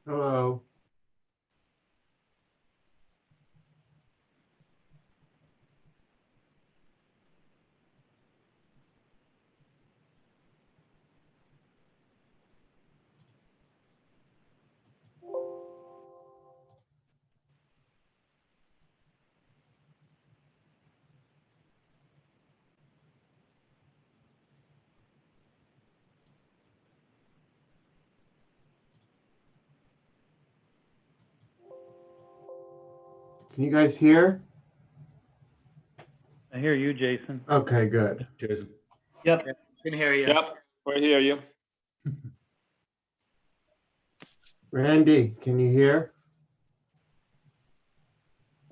Hello. Can you guys hear? I hear you, Jason. Okay, good. Jason. Yep, can hear you. Yep, we hear you. Randy, can you hear?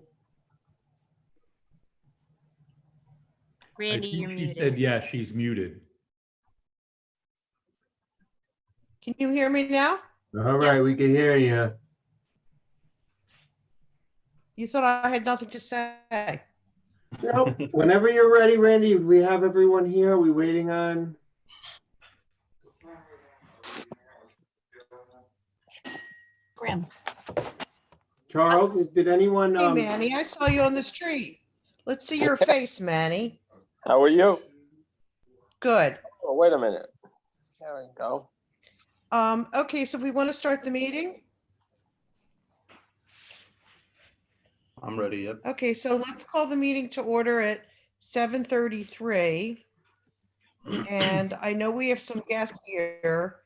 I Randy, think you're she muted. said, yeah, she's muted. Can you hear me now? All right, we can hear you. You thought I had nothing to say. Nope. Whenever you're ready, Randy, we have everyone here. We waiting on? Grim. Charles, did anyone? Hey, Manny, I saw you on the street. Let's see your face, Manny. How are you? Good. Oh, wait a minute. There we go. Okay, so we want to start the meeting? I'm ready, yep. Okay, so let's call the meeting to order at 7:33. And I know we have some guests here.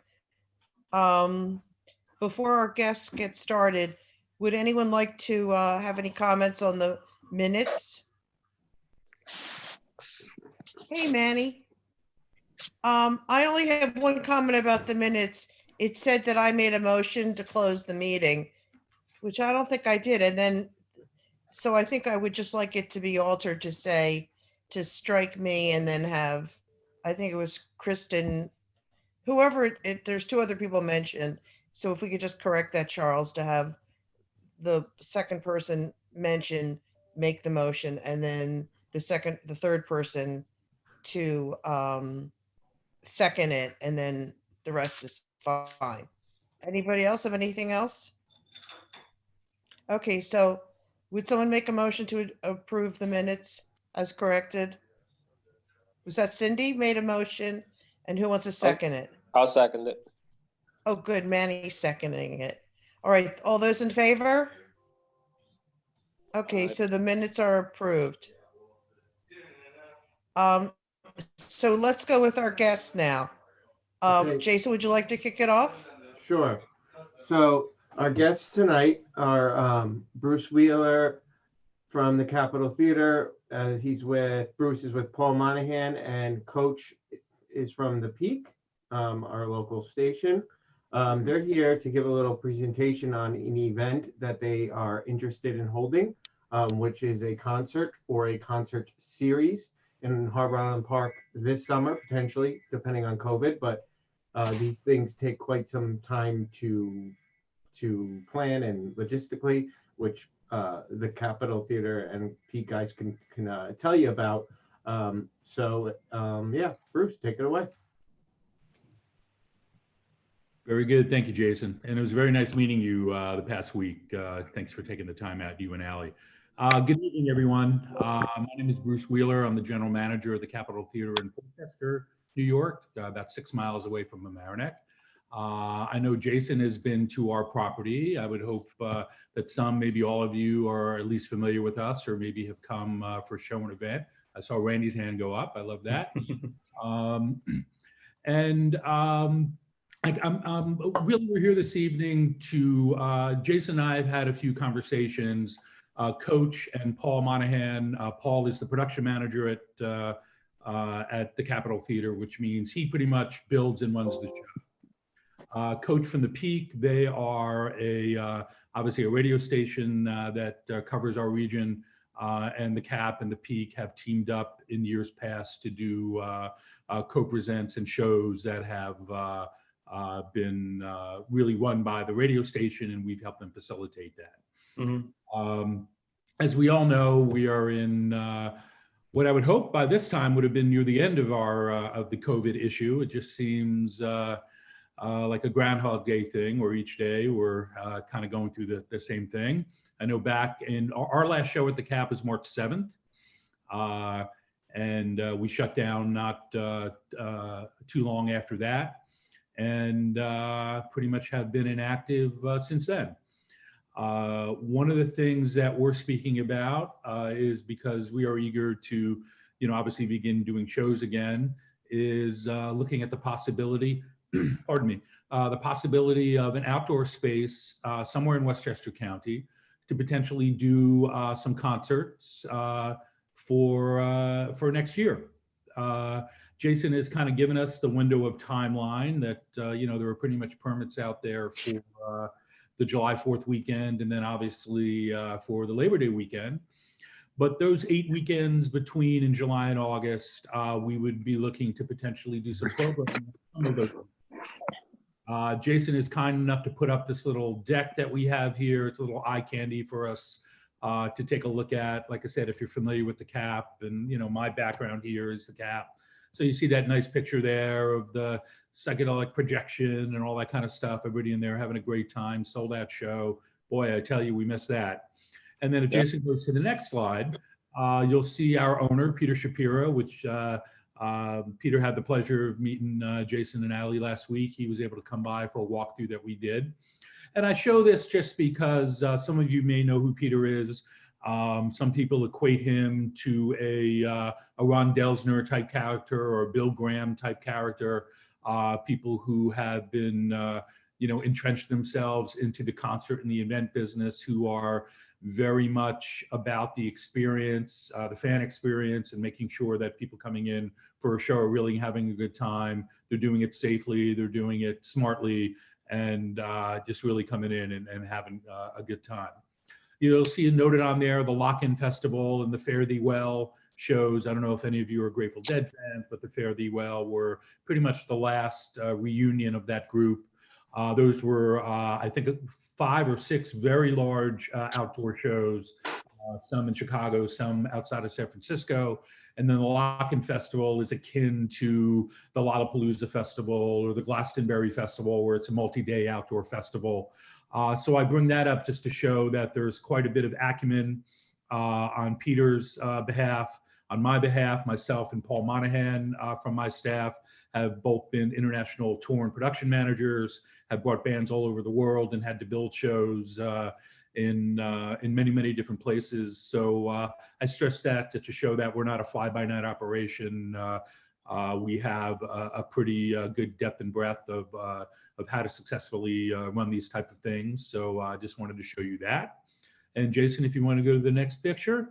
Before our guests get started, would anyone like to have any comments on the minutes? Hey, Manny. I only have one comment about the minutes. It said that I made a motion to close the meeting, which I don't think I did. And then, so I think I would just like it to be altered to say, to strike me and then have, I think it was Kristen, whoever, there's two other people mentioned. So if we could just correct that, Charles, to have the second person mentioned, make the motion, and then the third person to second it, and then the rest is fine. Anybody else have anything else? Okay, so would someone make a motion to approve the minutes as corrected? Was that Cindy made a motion? And who wants to second it? I'll second it. Oh, good, Manny's seconding it. All right, all those in favor? Okay, Aye. so the minutes are approved. So let's go with our guests now. Okay. Jason, would you like to kick it off? Sure. So our guests tonight are Bruce Wheeler from the Capitol Theater. Bruce is with Paul Monahan, and Coach is from the Peak, our local station. They're here to give a little presentation on an event that they are interested in holding, which is a concert or a concert series in Harbor Island Park this summer, potentially, depending on COVID. But these things take quite some time to plan and logistically, which the Capitol Theater and Peak guys can tell you about. Yeah, Bruce, take it away. Very good. Thank you, Jason. And it was very nice meeting you the past week. Thanks for taking the time out, you and Allie. Good evening, everyone. My name is Bruce Wheeler. I'm the general manager of the Capitol Theater in Portchester, New York, about 6 miles away from Mamaroneck. I know Jason has been to our property. I would hope that some, maybe all of you are at least familiar with us or maybe have come for a show and event. I saw Randy's hand go up. I love that. We're here this evening to, Jason and I have had a few conversations. Coach and Paul Monahan. Paul is the production manager at the Capitol Theater, which means he pretty much builds and runs the show. Coach from the Peak, they are obviously a radio station that covers our region, and the Cap and the Peak have teamed up in years past to do co-presents and shows that have been really run by the radio station, and we've helped them facilitate that. Mm-hmm. As we all know, we are in what I would hope by this time would have been near the end of the COVID issue. It just seems like a Groundhog Day thing, where each day we're kind of going through the same thing. I know back in our last show at the Cap was March 7th. And we shut down not too long after that, and pretty much have been inactive since then. One of the things that we're speaking about is, because we are eager to, obviously begin doing shows again, is looking at the possibility, pardon me, the possibility of an outdoor space somewhere in Westchester County to potentially do some concerts for next year. Jason has kind of given us the window of timeline that, there are pretty much permits out there for the July 4th weekend, and then obviously for the Labor Day weekend. But those 8 weekends between in July and August, we would be looking to potentially do some programming. Jason is kind enough to put up this little deck that we have here. It's a little eye candy for us to take a look at. Like I said, if you're familiar with the Cap, and my background here is the Cap. So you see that nice picture there of the psychedelic projection and all that kind of stuff. Everybody in there having a great time, sold out show. Boy, I tell you, we missed that. And then if Jason goes to the next slide, you'll see our owner, Peter Shapiro, which Peter had the pleasure of meeting Jason and Ali last week. He was able to come by for a walkthrough that we did. And I show this just because some of you may know who Peter is. Some people equate him to a Ron Delsner type character or a Bill Graham type character. People who have been, entrenched themselves into the concert and the event business, who are very much about the experience, the fan experience, and making sure that people coming in for a show are really having a good time. They're doing it safely, they're doing it smartly, and just really coming in and having a good time. You'll see noted on there the Lock-In Festival and the Fare Thee Well shows. I don't know if any of you are Grateful Dead fans, but the Fare Thee Well were pretty much the last reunion of that group. Those were, I think, 5 or 6 very large outdoor shows, some in Chicago, some outside of San Francisco. And then the Lock-In Festival is akin to the Lollapalooza Festival or the Glastonbury Festival, where it's a multi-day outdoor festival. So I bring that up just to show that there's quite a bit of acumen on Peter's behalf. On my behalf, myself and Paul Monahan from my staff have both been international tour and production managers, have brought bands all over the world, and had to build shows in many, many different places. So I stress that to show that we're not a fly-by-night operation. We have a pretty good depth and breadth of how to successfully run these type of things. So I just wanted to show you that. And Jason, if you want to go to the next picture.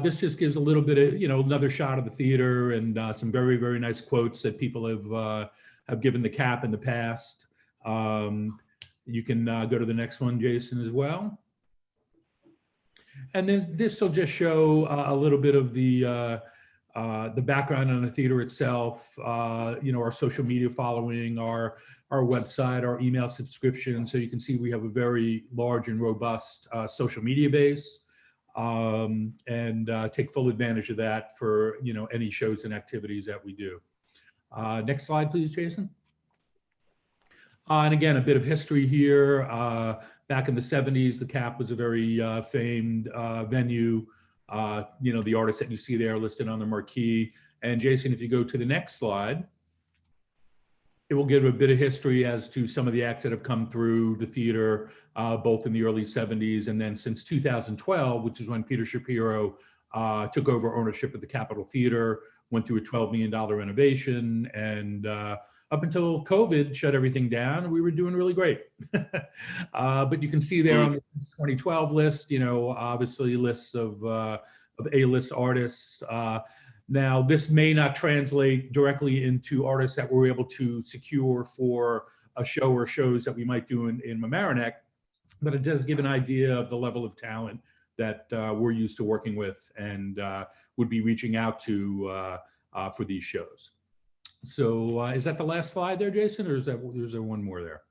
This just gives a little bit of, another shot of the theater and some very, very nice quotes that people have given the Cap in the past. You can go to the next one, Jason, as well. And then this will just show a little bit of the background on the theater itself, our social media following, our website, our email subscription. So you can see we have a very large and robust social media base. And take full advantage of that for any shows and activities that we do. Next slide, please, Jason. And again, a bit of history here. Back in the 70s, the Cap was a very famed venue. The artists that you see there listed on the marquee. And Jason, if you go to the next slide, it will give a bit of history as to some of the acts that have come through the theater, both in the early 70s and then since 2012, which is when Peter Shapiro took over ownership of the Capitol Theater, went through a $12 million renovation, and up until COVID shut everything down, we were doing really great. But you can see there on the 2012 list, obviously lists of A-list artists. Now, this may not translate directly into artists that we're able to secure for a show or shows that we might do in Mamaroneck, but it does give an idea of the level of talent that we're used to working with and would be reaching out to for these shows. So is that the last slide there, Jason, or is there one more there?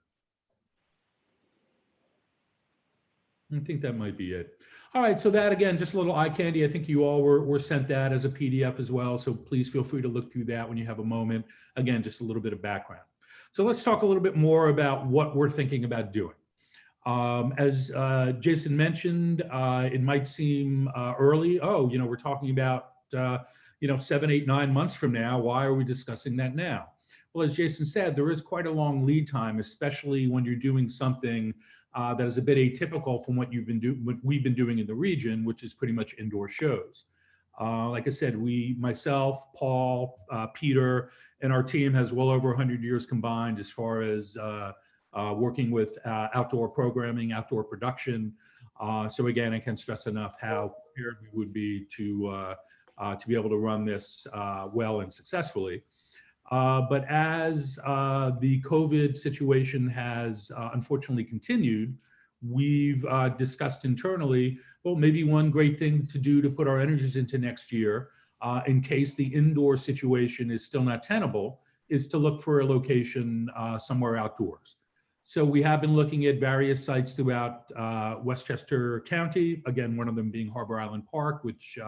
I think that might be it. All right, so that, again, just a little eye candy. I think you all were sent that as a PDF as well, so please feel free to look through that when you have a moment. Again, just a little bit of background. So let's talk a little bit more about what we're thinking about doing. As Jason mentioned, it might seem early. Oh, we're talking about 7, 8, 9 months from now. Why are we discussing that now? Well, as Jason said, there is quite a long lead time, especially when you're doing something that is a bit atypical from what we've been doing in the region, which is pretty much indoor shows. Like I said, myself, Paul, Peter, and our team has well over 100 years combined as far as working with outdoor programming, outdoor production. So again, I can't stress enough how prepared we would be to be able to run this well and successfully. But as the COVID situation has unfortunately continued, we've discussed internally, well, maybe one great thing to do to put our energies into next year, in case the indoor situation is still not tenable, is to look for a location somewhere outdoors. So we have been looking at various sites throughout Westchester County, again, one of them being Harbor Island Park, which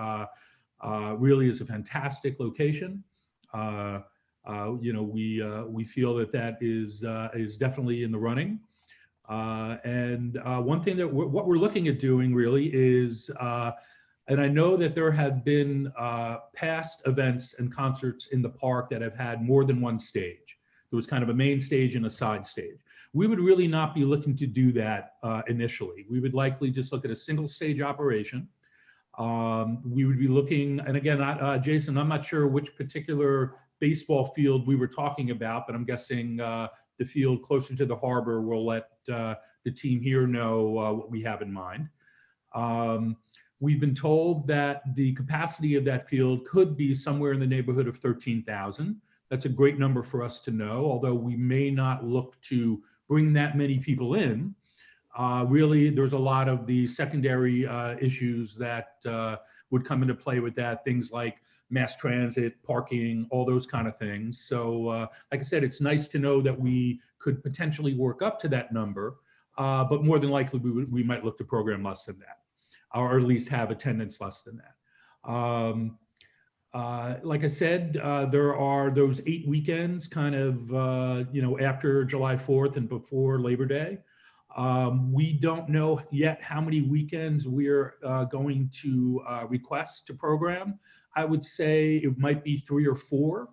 really is a fantastic location. We feel that is definitely in the running. And one thing that what we're looking at doing really is, and I know that there have been past events and concerts in the park that have had more than one stage. There was kind of a main stage and a side stage. We would really not be looking to do that initially. We would likely just look at a single stage operation. We would be looking, and again, Jason, I'm not sure which particular baseball field we were talking about, but I'm guessing the field closer to the harbor will let the team here know what we have in mind. We've been told that the capacity of that field could be somewhere in the neighborhood of 13,000. That's a great number for us to know, although we may not look to bring that many people in. Really, there's a lot of the secondary issues that would come into play with that, things like mass transit, parking, all those kind of things. So like I said, it's nice to know that we could potentially work up to that number, but more than likely we might look to program less than that, or at least have attendance less than that. Like I said, there are those 8 weekends kind of, after July 4th and before Labor Day. We don't know yet how many weekends we're going to request to program. I would say it might be 3 or 4.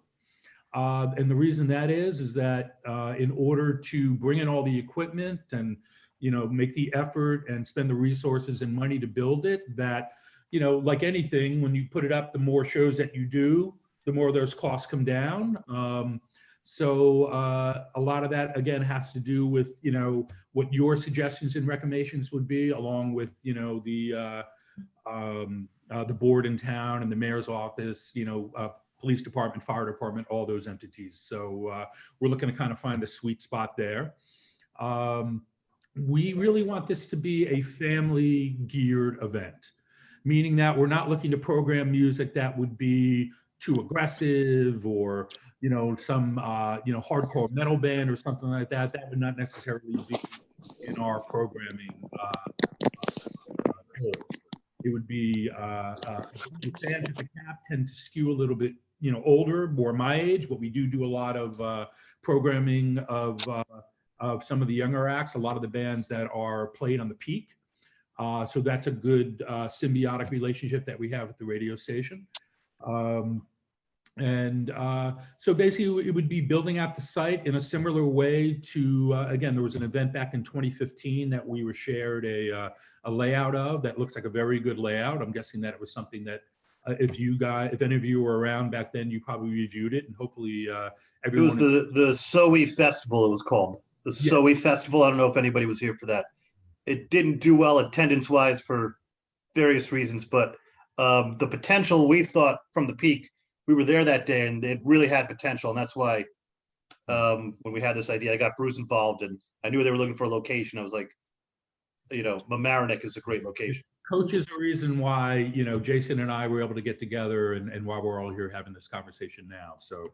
And the reason that is that in order to bring in all the equipment and, make the effort and spend the resources and money to build it, that, like anything, when you put it up, the more shows that you do, the more those costs come down. So a lot of that, again, has to do with, what your suggestions and recommendations would be, along with, the board in town and the mayor's office, police department, fire department, all those entities. So we're looking to kind of find the sweet spot there. We really want this to be a family geared event, meaning that we're not looking to program music that would be too aggressive or, some, hardcore metal band or something like that. That would not necessarily be in our programming. It would be, the fans at the Cap tend to skew a little bit, older, more my age, but we do a lot of programming of some of the younger acts, a lot of the bands that are played on the Peak. So that's a good symbiotic relationship that we have at the radio station. So basically it would be building out the site in a similar way to, again, there was an event back in 2015 that we were shared a layout of that looks like a very good layout. I'm guessing that it was something that if any of you were around back then, you probably reviewed it, and hopefully everyone. It was the SOE Festival, it was called. The SOE Festival. I don't know if anybody was here for that. It didn't do well attendance-wise for various reasons, but the potential, we thought from the Peak, we were there that day and it really had potential. And that's why when we had this idea, I got Bruce involved and I knew they were looking for a location. I was like, Mamaroneck is a great location. Coach is the reason why, Jason and I were able to get together and why we're all here having this conversation now. So,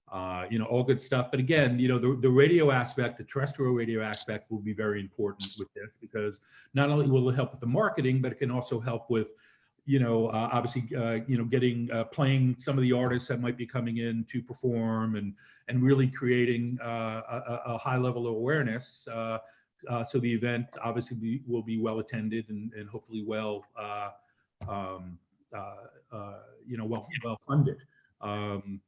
all good stuff. But again, the radio aspect, the terrestrial radio aspect will be very important with this, because not only will it help with the marketing, but it can also help with, obviously, getting, playing some of the artists that might be coming in to perform and really creating a high level of awareness. So the event obviously will be well attended and hopefully well funded. And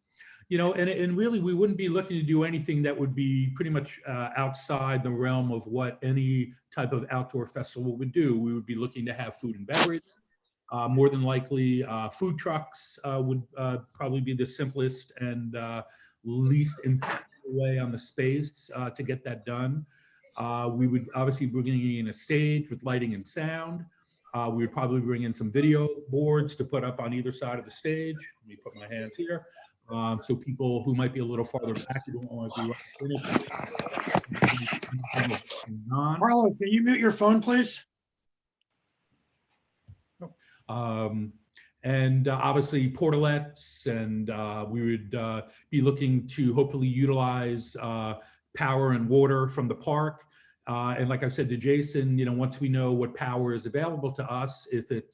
really we wouldn't be looking to do anything that would be pretty much outside the realm of what any type of outdoor festival would do. We would be looking to have food and beverage. More than likely, food trucks would probably be the simplest and least impactful way on the space to get that done. We would obviously bring in a stage with lighting and sound. We would probably bring in some video boards to put up on either side of the stage. Let me put my hands here. So people who might be a little farther back, you don't want to be right. Carlo, can you mute your phone, please? And obviously portalets, and we would be looking to hopefully utilize power and water from the park. And like I said to Jason, once we know what power is available to us, if it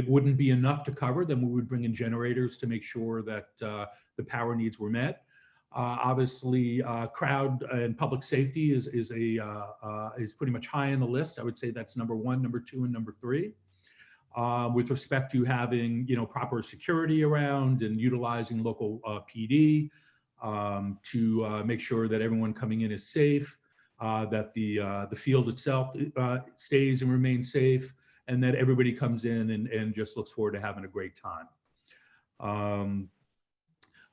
wouldn't be enough to cover, then we would bring in generators to make sure that the power needs were met. Obviously, crowd and public safety is pretty much high on the list. I would say that's number 1, number 2, and number 3. With respect to having proper security around and utilizing local PD to make sure that everyone coming in is safe, that the field itself stays and remains safe, and that everybody comes in and just looks forward to having a great time.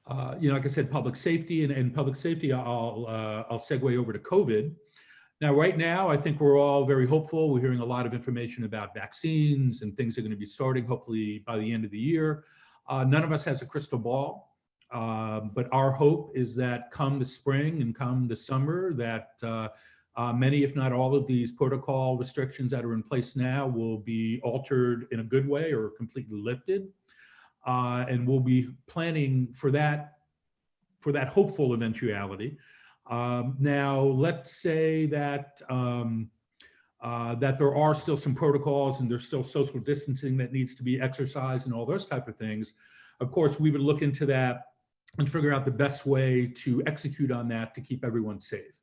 Like I said, public safety and public safety, I'll segue over to COVID. Now, right now, I think we're all very hopeful. We're hearing a lot of information about vaccines and things are going to be starting hopefully by the end of the year. None of us has a crystal ball, but our hope is that come the spring and come the summer that many, if not all of these protocol restrictions that are in place now will be altered in a good way or completely lifted. And we'll be planning for that hopeful eventuality. Now, let's say that that there are still some protocols and there's still social distancing that needs to be exercised and all those type of things. Of course, we would look into that and figure out the best way to execute on that to keep everyone safe.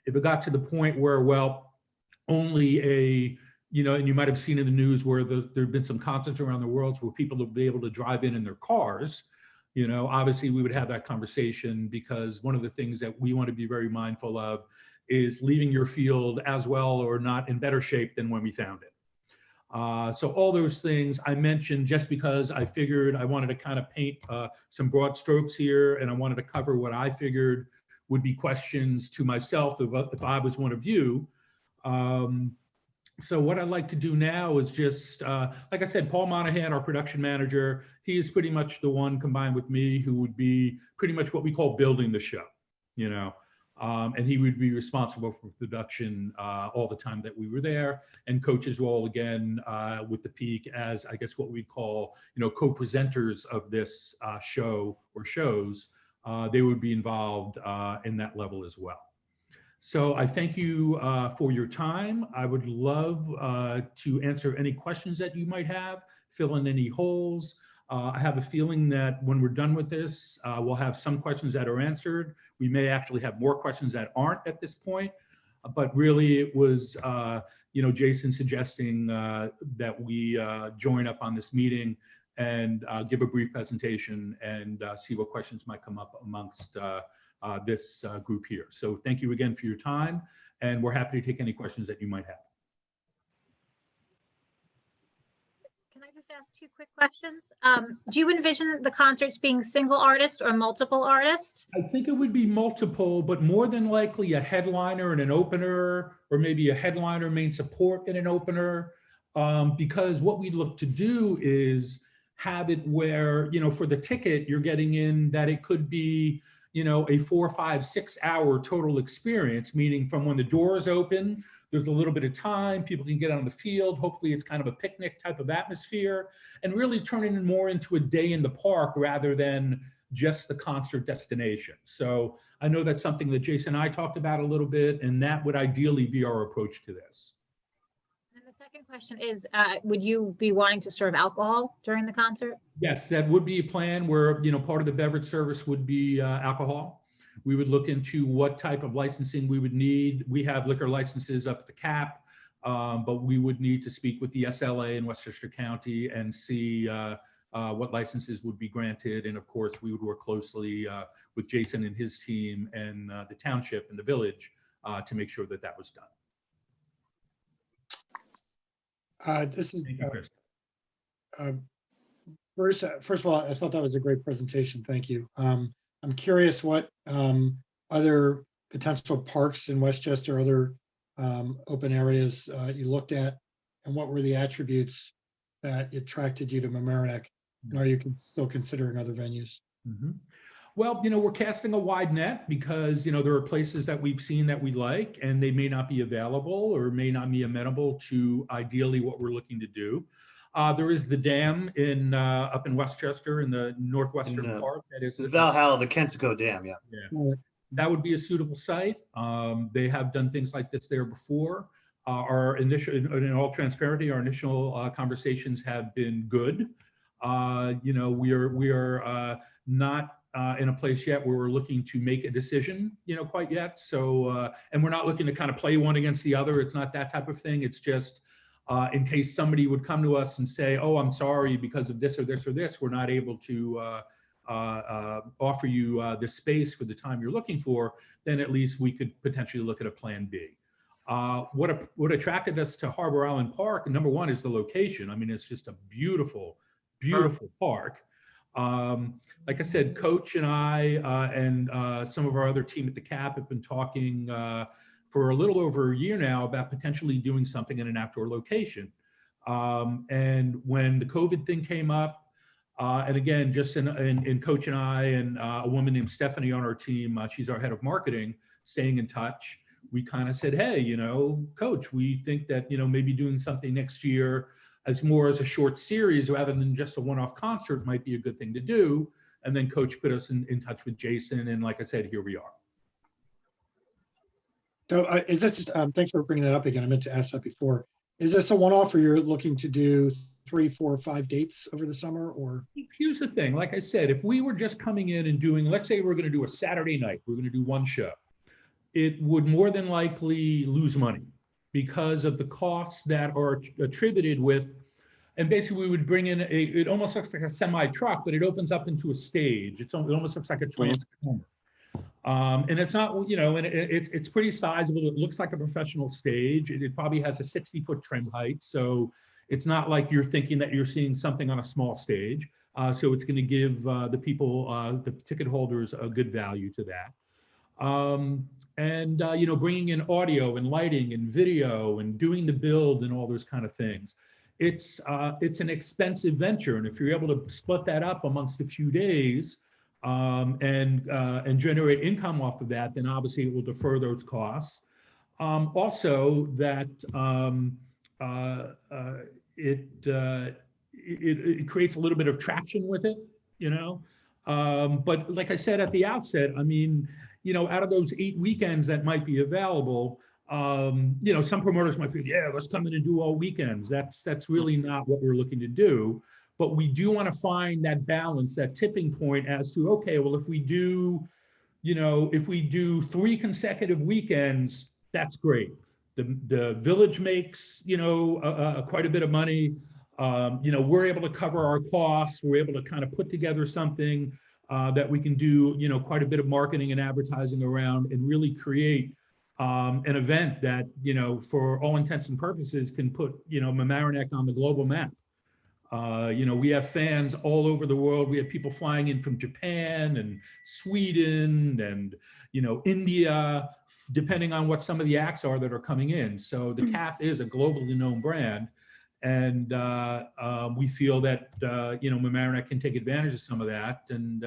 If it got to the point where, well, only and you might have seen in the news where there have been some concerts around the world where people will be able to drive in their cars, obviously we would have that conversation, because one of the things that we want to be very mindful of is leaving your field as well or not in better shape than when we found it. So all those things I mentioned just because I figured I wanted to kind of paint some broad strokes here, and I wanted to cover what I figured would be questions to myself if I was one of you. So what I'd like to do now is just, like I said, Paul Monahan, our production manager, he is pretty much the one combined with me who would be pretty much what we call building the show, and he would be responsible for production all the time that we were there, and coach's role again with the Peak as, I guess, what we call, co-presenters of this show or shows. They would be involved in that level as well. So I thank you for your time. I would love to answer any questions that you might have, fill in any holes. I have a feeling that when we're done with this, we'll have some questions that are answered. We may actually have more questions that aren't at this point, but really it was, Jason suggesting that we join up on this meeting and give a brief presentation and see what questions might come up amongst this group here. So thank you again for your time, and we're happy to take any questions that you might have. Can I just ask 2 quick questions? Do you envision the concerts being single artist or multiple artists? I think it would be multiple, but more than likely a headliner and an opener, or maybe a headliner, main support, and an opener, because what we look to do is have it where, for the ticket, you're getting in that it could be, a 4, 5, 6 hour total experience, meaning from when the doors open, there's a little bit of time, people can get on the field. Hopefully it's kind of a picnic type of atmosphere, and really turning it more into a day in the park rather than just the concert destination. So I know that's something that Jason and I talked about a little bit, and that would ideally be our approach to this. And the second question is, would you be wanting to serve alcohol during the concert? Yes, that would be a plan where, part of the beverage service would be alcohol. We would look into what type of licensing we would need. We have liquor licenses up at the CAP, but we would need to speak with the SLA in Westchester County and see what licenses would be granted. And of course, we would work closely with Jason and his team and the township and the village to make sure that that was done. This is, Thank you, Chris. Bruce, first of all, I thought that was a great presentation. Thank you. I'm curious what other potential parks in Westchester, other open areas you looked at, and what were the attributes that attracted you to Mamaroneck? And are you still considering other venues? Mhm. Well, we're casting a wide net because, there are places that we've seen that we like, and they may not be available or may not be amenable to ideally what we're looking to do. There is the dam up in Westchester in the northwestern In, part. That is Valhalla, the Kensico Dam, yeah. that would be a suitable site. They have done things like this there before. Our initial, in all transparency, our initial conversations have been good. We are not in a place yet where we're looking to make a decision, quite yet. So, and we're not looking to kind of play one against the other. It's not that type of thing. It's just in case somebody would come to us and say, oh, I'm sorry, because of this or this or this, we're not able to offer you this space for the time you're looking for, then at least we could potentially look at a plan B. What attracted us to Harbor Island Park, number one, is the location. I mean, it's just a beautiful, beautiful park. Like I said, Coach and I and some of our other team at the CAP have been talking for a little over a year now about potentially doing something in an outdoor location. And when the COVID thing came up, and again, just in Coach and I and a woman named Stephanie on our team, she's our head of marketing, staying in touch. We kind of said, hey, Coach, we think that, maybe doing something next year as more as a short series rather than just a one-off concert might be a good thing to do. And then Coach put us in touch with Jason. And like I said, here we are. So is this, thanks for bringing that up again. I meant to ask that before. Is this a one-off or you're looking to do 3, 4, 5 dates over the summer, or? Here's the thing. Like I said, if we were just coming in and doing, let's say we're going to do a Saturday night, we're going to do one show, it would more than likely lose money because of the costs that are attributed with, and basically we would bring in it almost looks like a semi truck, but it opens up into a stage. It almost looks like a transformer. And it's not, and it's pretty sizable. It looks like a professional stage. It probably has a 60-foot trim height. So it's not like you're thinking that you're seeing something on a small stage. So it's going to give the people, the ticket holders, a good value to that. Bringing in audio and lighting and video and doing the build and all those kind of things. It's an expensive venture. And if you're able to split that up amongst a few days and generate income off of that, then obviously it will defer those costs. Also that it creates a little bit of traction with it, but like I said at the outset, I mean, out of those 8 weekends that might be available, some promoters might feel, yeah, let's come in and do all weekends. That's really not what we're looking to do. But we do want to find that balance, that tipping point as to, okay, well, if we do 3 consecutive weekends, that's great. The village makes, quite a bit of money. We're able to cover our costs. We're able to kind of put together something that we can do, quite a bit of marketing and advertising around and really create an event that, for all intents and purposes can put, Mamaroneck on the global map. We have fans all over the world. We have people flying in from Japan and Sweden and, India, depending on what some of the acts are that are coming in. So the CAP is a globally known brand. And we feel that, Mamaroneck can take advantage of some of that and,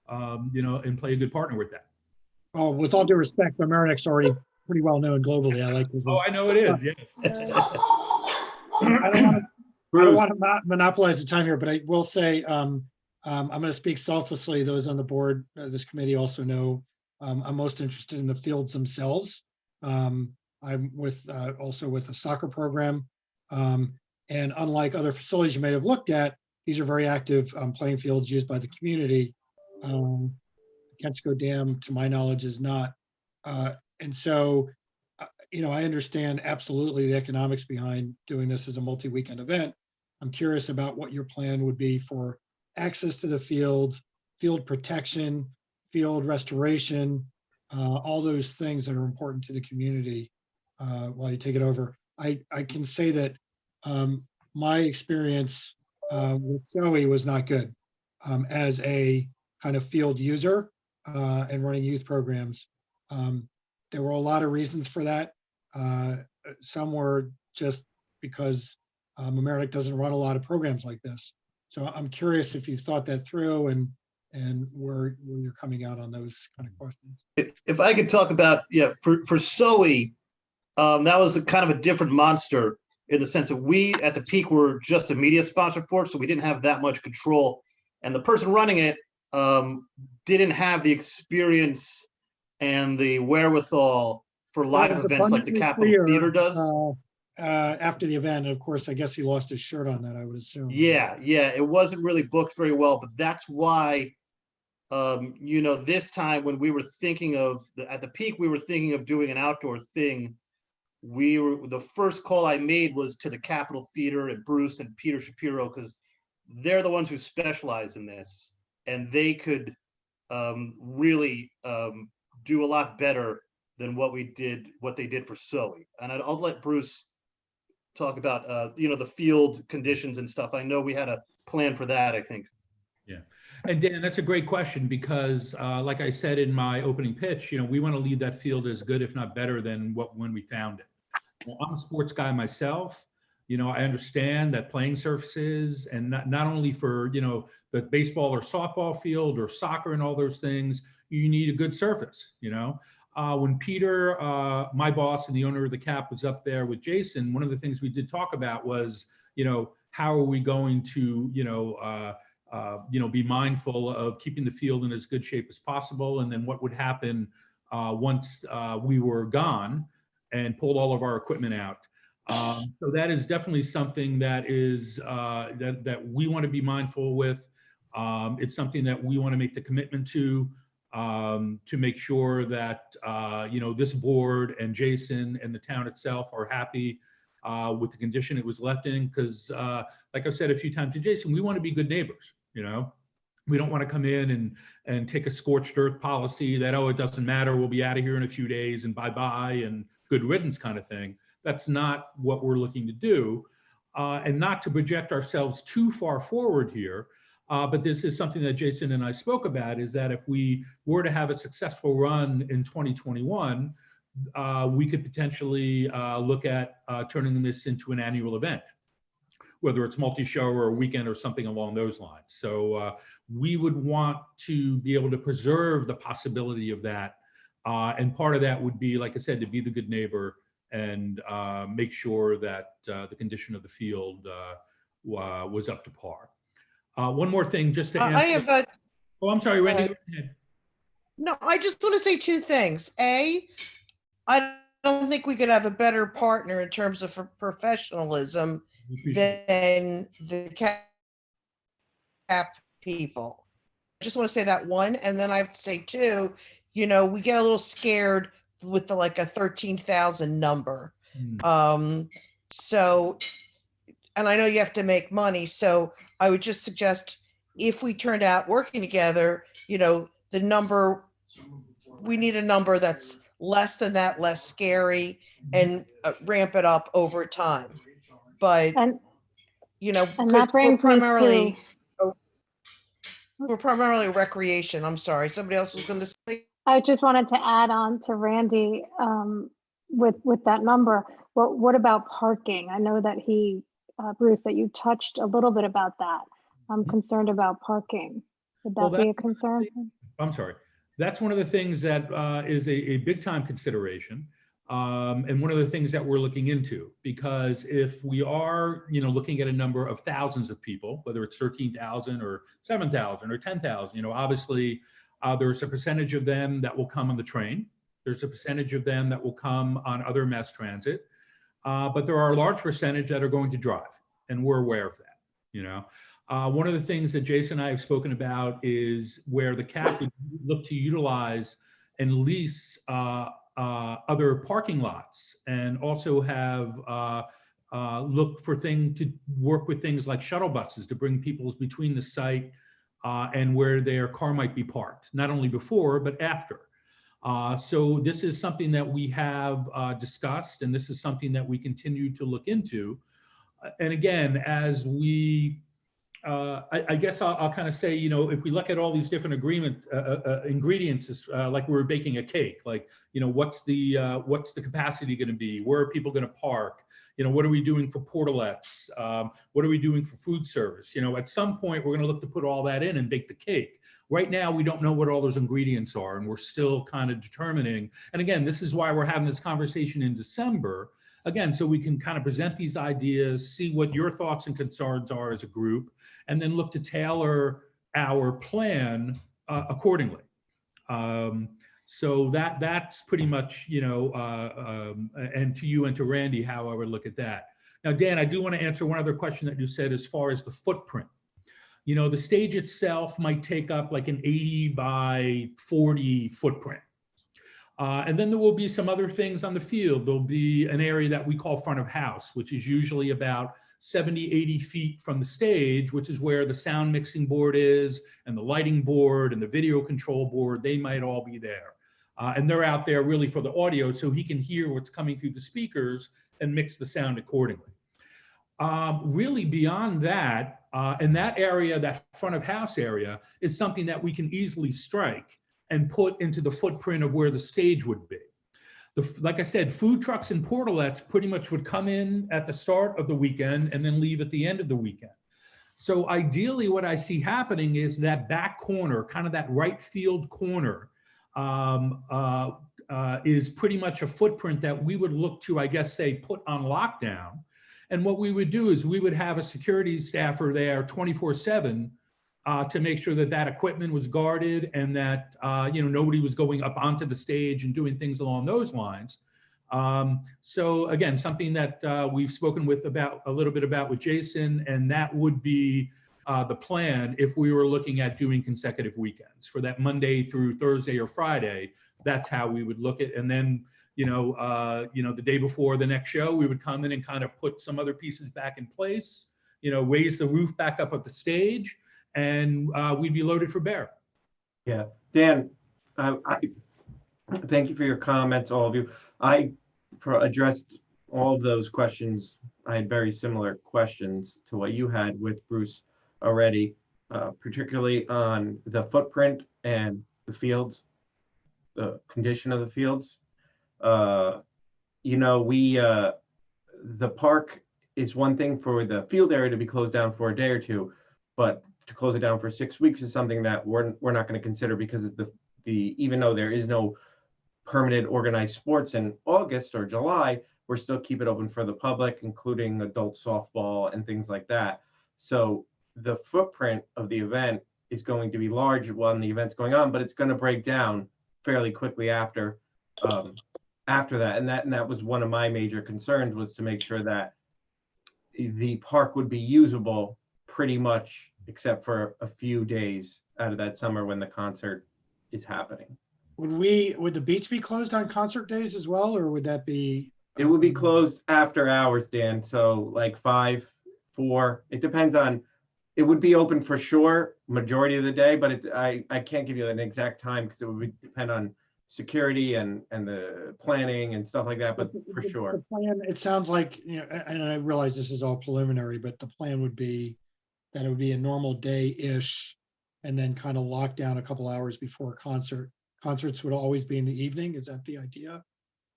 and play a good partner with that. Oh, with all due respect, Mamaroneck's already pretty well known globally. I like to. Oh, I know it is, yes. I don't want to monopolize the time here, but I will say I'm going to speak selflessly. Those on the board, this committee also know I'm most interested in the fields themselves. I'm also with a soccer program And unlike other facilities you may have looked at, these are very active playing fields used by the community. Kensico Dam, to my knowledge, is not. And so, I understand absolutely the economics behind doing this as a multi-weekend event. I'm curious about what your plan would be for access to the fields, field protection, field restoration, all those things that are important to the community while you take it over. I can say that my experience with Zoe was not good as a kind of field user and running youth programs. There were a lot of reasons for that. Some were just because Mamaroneck doesn't run a lot of programs like this. So I'm curious if you've thought that through and where you're coming out on those kind of questions. If I could talk about, for Zoe, that was a kind of a different monster in the sense that we at the peak were just a media sponsor for it, so we didn't have that much control. And the person running it didn't have the experience and the wherewithal for live events like the Capitol Theater does. After the event, and of course, I guess he lost his shirt on that, I would assume. Yeah, it wasn't really booked very well, but that's why, this time when we were thinking of, at the peak, we were thinking of doing an outdoor thing. The first call I made was to the Capitol Theater and Bruce and Peter Shapiro, because they're the ones who specialize in this, and they could really do a lot better than what they did for Zoe. And I'll let Bruce talk about the field conditions and stuff. I know we had a plan for that, I think. Yeah. And Dan, that's a great question because like I said in my opening pitch, we want to leave that field as good, if not better than when we found it. Well, I'm a sports guy myself. I understand that playing surfaces and not only for, the baseball or softball field or soccer and all those things, you need a good surface, When Peter, my boss and the owner of the CAP, was up there with Jason, one of the things we did talk about was, how are we going to, be mindful of keeping the field in as good shape as possible, and then what would happen once we were gone and pulled all of our equipment out. So that is definitely something that is that we want to be mindful with. It's something that we want to make the commitment to make sure that this board and Jason and the town itself are happy with the condition it was left in. Because like I've said a few times to Jason, we want to be good neighbors. We don't want to come in and take a scorched earth policy that, it doesn't matter, we'll be out of here in a few days and bye-bye and good riddance kind of thing. That's not what we're looking to do. And not to project ourselves too far forward here, but this is something that Jason and I spoke about, is that if we were to have a successful run in 2021, we could potentially look at turning this into an annual event, whether it's multi-show or a weekend or something along those lines. So we would want to be able to preserve the possibility of that. And part of that would be, like I said, to be the good neighbor and make sure that the condition of the field was up to par. One more thing, just to answer. Oh, I'm sorry, Randy. Go ahead. No, I just want to say two things. A, I don't think we could have a better partner in terms of professionalism than the CAP people. I just want to say that one. And then I have to say two, we get a little scared with a 13,000 number. So, and I know you have to make money. So I would just suggest, if we turned out working together, the number, we need a number that's less than that, less scary, and ramp it up over time. But, And because that brings me to, we're primarily recreation. I'm sorry. Somebody else was going to say. I just wanted to add on to Randy with that number. What about parking? I know that Bruce, that you touched a little bit about that. I'm concerned about parking. Would that be a concern? I'm sorry. That's one of the things that is a big time consideration. And one of the things that we're looking into, because if we are, looking at a number of thousands of people, whether it's 13,000 or 7,000 or 10,000, obviously there's a percentage of them that will come on the train. There's a percentage of them that will come on other mass transit. but there are a large percentage that are going to drive, and we're aware of that, you know. One of the things that Jason and I have spoken about is where the CAP would look to utilize and lease other parking lots, and also have look for to work with things like shuttle buses to bring people between the site and where their car might be parked, not only before, but after. So this is something that we have discussed, and this is something that we continue to look into. And again, as we, I guess I'll kind of say, you know, if we look at all these different ingredients, it's like we're baking a cake. Like, you know, what's the capacity going to be? Where are people going to park? You know, what are we doing for portalettes? What are we doing for food service? You know, at some point, we're going to look to put all that in and bake the cake. Right now, we don't know what all those ingredients are, and we're still kind of determining. And again, this is why we're having this conversation in December, again, so we can kind of present these ideas, see what your thoughts and concerns are as a group, and then look to tailor our plan accordingly. So that's pretty much, you know, and to you and to Randy, how I would look at that. Now, Dan, I do want to answer one other question that you said as far as the footprint. You know, the stage itself might take up like an 80 by 40 footprint. And then there will be some other things on the field. There'll be an area that we call front of house, which is usually about 70, 80 feet from the stage, which is where the sound mixing board is, and the lighting board and the video control board. They might all be there. And they're out there really for the audio, so he can hear what's coming through the speakers and mix the sound accordingly. Really beyond that, in that area, that front of house area, is something that we can easily strike and put into the footprint of where the stage would be. Like I said, food trucks and portalettes pretty much would come in at the start of the weekend and then leave at the end of the weekend. So ideally what I see happening is that back corner, kind of that right field corner, is pretty much a footprint that we would look to, I guess, say, put on lockdown. And what we would do is we would have a security staffer there 24/7 to make sure that that equipment was guarded and that, you know, nobody was going up onto the stage and doing things along those lines. So again, something that we've spoken with a little bit about with Jason, and that would be the plan if we were looking at doing consecutive weekends for that Monday through Thursday or Friday. That's how we would look at, and then, you know, the day before the next show, we would come in and kind of put some other pieces back in place, you know, raise the roof back up at the stage, and we'd be loaded for bear. Yeah, Dan, I thank you for your comments, all of you. I addressed all of those questions. I had very similar questions to what you had with Bruce already, particularly on the footprint and the fields, the condition of the fields. You know, the park is one thing for the field area to be closed down for a day or two, but to close it down for 6 weeks is something that we're not going to consider, because of the even though there is no permanent organized sports in August or July, we're still keep it open for the public, including adult softball and things like that. So the footprint of the event is going to be large when the event's going on, but it's going to break down fairly quickly after that. And that was one of my major concerns, was to make sure that the park would be usable pretty much, except for a few days out of that summer when the concert is happening. Would the beach be closed on concert days as well, or would that be? It would be closed after hours, Dan. So like 5, 4, it depends on, it would be open for sure majority of the day, but I can't give you an exact time, because it would depend on security and the planning and stuff like that, but for sure. The plan, it sounds like, you know, and I realize this is all preliminary, but the plan would be that it would be a normal day-ish, and then kind of lock down a couple hours before a concert. Concerts would always be in the evening. Is that the idea?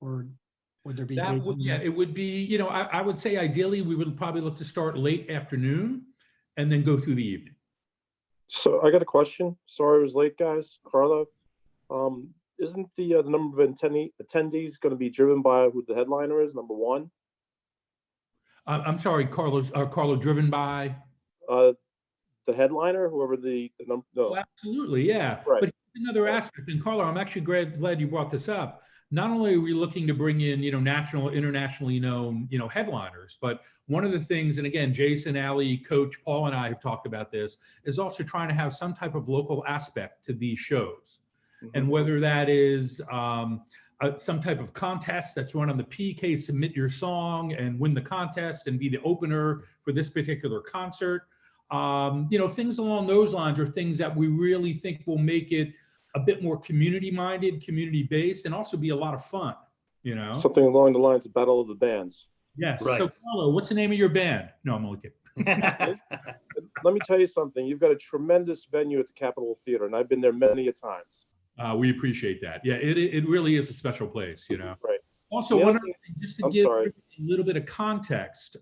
Or would there be? Yeah, it would be, you know, I would say ideally we would probably look to start late afternoon and then go through the evening. So I got a question. Sorry I was late, guys. Carlo, isn't the number of attendees going to be driven by who the headliner is, number one? I'm sorry, Carlo, driven by? The headliner, whoever the number. No. Oh, absolutely, yeah. Right. But another aspect, and Carlo, I'm actually glad you brought this up. not only are we looking to bring in, national, internationally known, headliners, but one of the things, and again, Jason, Ali, Coach, Paul, and I have talked about this, is also trying to have some type of local aspect to these shows. And whether that is some type of contest that's run on the PK, submit your song and win the contest and be the opener for this particular concert. Things along those lines are things that we really think will make it a bit more community-minded, community-based, and also be a lot of fun, Something along the lines of Battle of the Bands. Yes. Right. So, Carlo, what's the name of your band? No, I'm only kidding. Let me tell you something. You've got a tremendous venue at the Capitol Theater, and I've been there many a times. We appreciate that. Yeah, it really is a special place, Right. Also, The one other other thing, just to I'm give sorry. a little bit of context,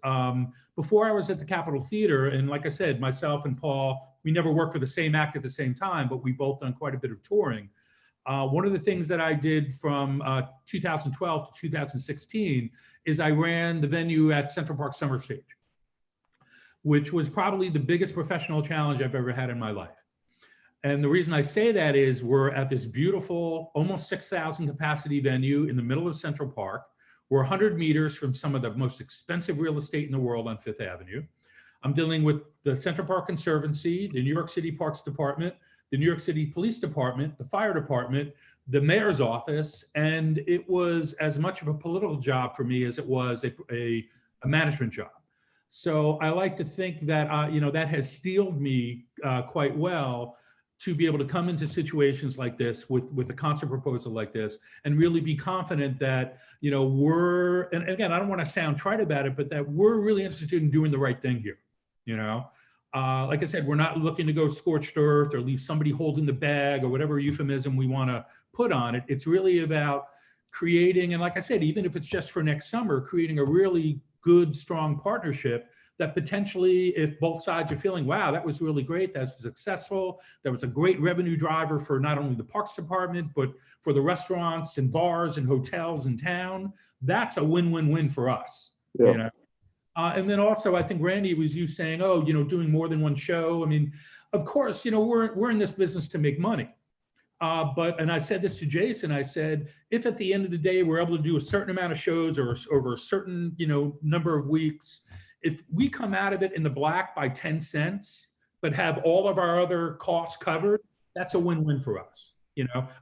before I was at the Capitol Theater, and like I said, myself and Paul, we never worked for the same act at the same time, but we both done quite a bit of touring. One of the things that I did from 2012 to 2016 is I ran the venue at Central Park Summer Stage, which was probably the biggest professional challenge I've ever had in my life. And the reason I say that is we're at this beautiful, almost 6,000 capacity venue in the middle of Central Park. We're 100 meters from some of the most expensive real estate in the world on Fifth Avenue. I'm dealing with the Central Park Conservancy, the New York City Parks Department, the New York City Police Department, the Fire Department, the Mayor's Office, and it was as much of a political job for me as it was a management job. So I like to think that, that has steeled me quite well to be able to come into situations like this with a concert proposal like this and really be confident that, we're, and again, I don't want to sound trite about it, but that we're really interested in doing the right thing here, Like I said, we're not looking to go scorched earth or leave somebody holding the bag or whatever euphemism we want to put on it. It's really about creating, and like I said, even if it's just for next summer, creating a really good, strong partnership that potentially, if both sides are feeling, wow, that was really great, that's successful, that was a great revenue driver for not only the Parks Department, but for the restaurants and bars and hotels in town, that's a win-win-win for us, Yeah. And then also, I think, Randy, was you saying, doing more than one show. I mean, of course, we're in this business to make money. And I said this to Jason, I said, if at the end of the day, we're able to do a certain amount of shows or over a certain, number of weeks, if we come out of it in the black by 10 cents, but have all of our other costs covered, that's a win-win for us.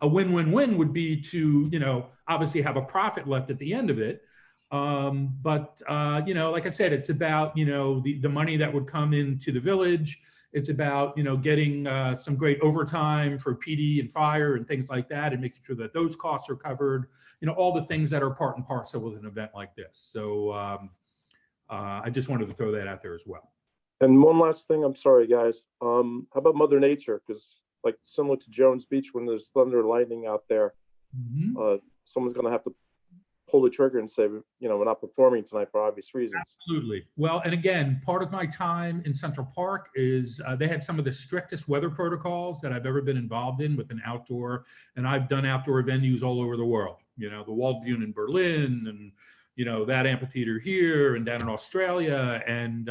A win-win-win would be to, obviously have a profit left at the end of it. Like I said, it's about, the money that would come into the village. It's about, getting some great overtime for PD and fire and things like that, and making sure that those costs are covered, all the things that are part and parcel with an event like this. So I just wanted to throw that out there as well. And one last thing, I'm sorry, guys. How about Mother Nature? Because like similar to Jones Beach, when there's thunder and lightning out there, someone's going to have to pull the trigger and say, we're not performing tonight for obvious reasons. Absolutely. Well, and again, part of my time in Central Park is they had some of the strictest weather protocols that I've ever been involved in with an outdoor, and I've done outdoor venues all over the world, the Waldbühne in Berlin and, that amphitheater here and down in Australia. And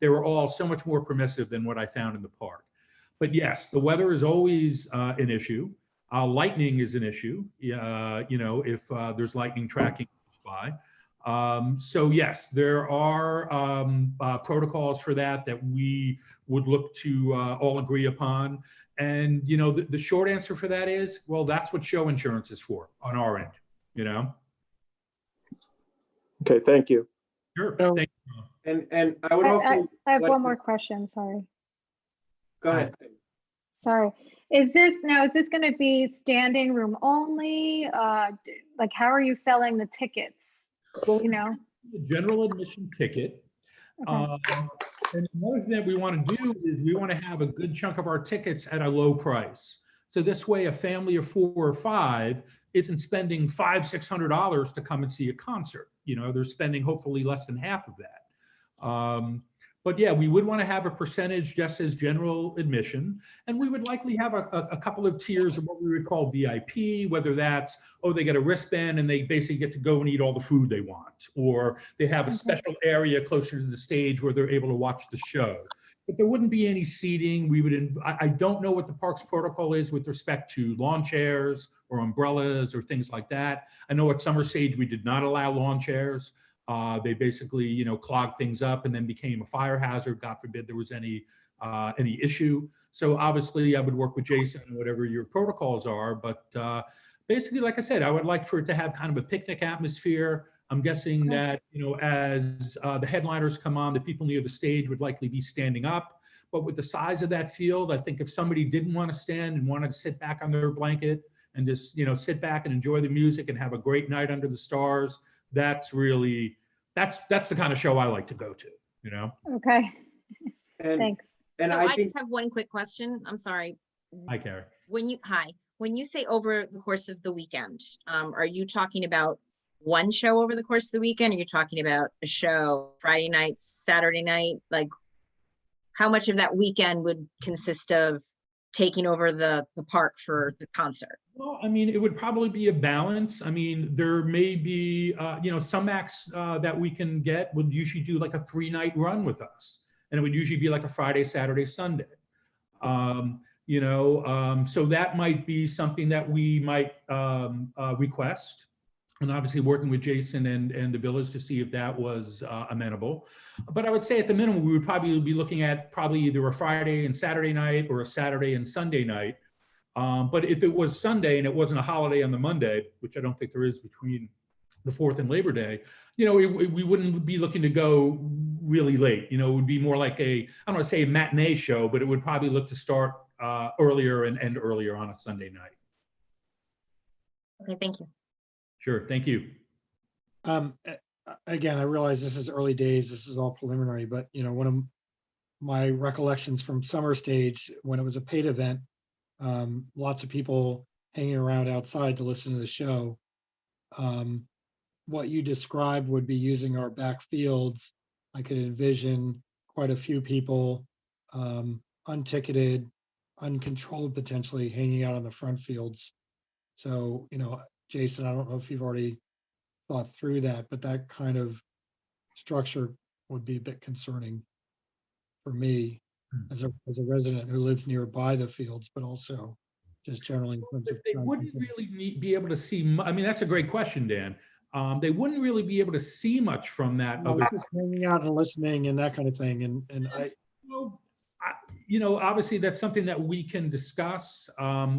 they were all so much more permissive than what I found in the park. But yes, the weather is always an issue. Lightning is an issue, if there's lightning tracking by. So yes, there are protocols for that we would look to all agree upon. And, the short answer for that is, well, that's what show insurance is for on our end, Okay, thank you. Sure. So- Thank you. And I would also. I have like one to- more question, sorry. Go ahead. Sorry. Is this going to be standing room only? Like, how are you selling the tickets? The general admission ticket. Okay. And another thing that we want to do is we want to have a good chunk of our tickets at a low price. So this way, a family of 4 or 5 isn't spending $500-600 to come and see a concert. They're spending hopefully less than half of that. But yeah, we would want to have a percentage just as general admission. And we would likely have a couple of tiers of what we would call VIP, whether that's, they get a wristband and they basically get to go and eat all the food they want, or they have a special area closer to the stage where they're able to watch the show. but there wouldn't be any seating. We would, I don't know what the park's protocol is with respect to lawn chairs or umbrellas or things like that. I know at Summer Stage, we did not allow lawn chairs. They basically, you know, clogged things up and then became a fire hazard. God forbid there was any issue. So obviously I would work with Jason and whatever your protocols are, but basically, like I said, I would like for it to have kind of a picnic atmosphere. I'm guessing that, you know, as the headliners come on, the people near the stage would likely be standing up. But with the size of that field, I think if somebody didn't want to stand and wanted to sit back on their blanket and just, you know, sit back and enjoy the music and have a great night under the stars, that's really, that's the kind of show I like to go to, you know? Okay, And, thanks. and So I I think, just have one quick question. I'm sorry. Hi, Carrie. When you say over the course of the weekend, are you talking about one show over the course of the weekend? Are you talking about a show Friday night, Saturday night? Like, how much of that weekend would consist of taking over the park for the concert? Well, I mean, it would probably be a balance. I mean, there may be, you know, some acts that we can get would usually do like a 3-night run with us. And it would usually be like a Friday, Saturday, Sunday. You know, so that might be something that we might request. And obviously working with Jason and the village to see if that was amenable. But I would say at the minimum, we would probably be looking at probably either a Friday and Saturday night or a Saturday and Sunday night. But if it was Sunday and it wasn't a holiday on the Monday, which I don't think there is between the 4th and Labor Day, you know, we wouldn't be looking to go really late. You know, it would be more like I don't want to say a matinee show, but it would probably look to start earlier and end earlier on a Sunday night. Okay, thank you. Sure, thank you. Again, I realize this is early days, this is all preliminary, but you know, one of my recollections from Summer Stage, when it was a paid event, lots of people hanging around outside to listen to the show. What you described would be using our back fields. I could envision quite a few people, unticketed, uncontrolled, potentially hanging out on the front fields. So, you know, Jason, I don't know if you've already thought through that, but that kind of structure would be a bit concerning for me as a resident who lives nearby the fields, but also just generally in terms of. They wouldn't really be able to see, I mean, that's a great question, Dan. They wouldn't really be able to see much from that. No, it's just hanging out and listening and that kind of thing. And you know, obviously that's something that we can discuss.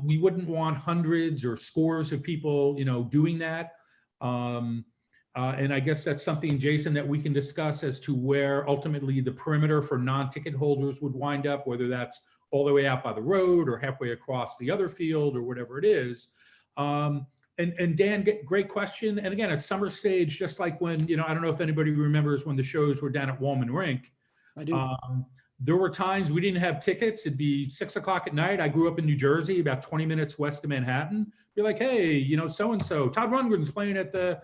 We wouldn't want hundreds or scores of people, you know, doing that. And I guess that's something, Jason, that we can discuss as to where ultimately the perimeter for non-ticket holders would wind up, whether that's all the way out by the road or halfway across the other field or whatever it is. And Dan, great question. And again, at Summer Stage, just like when, you know, I don't know if anybody remembers when the shows were down at Wallman Rink. I do. There were times we didn't have tickets. It'd be 6 o'clock at night. I grew up in New Jersey, about 20 minutes west of Manhattan. You're like, hey, you know, so-and-so, Todd Rundgren's playing at the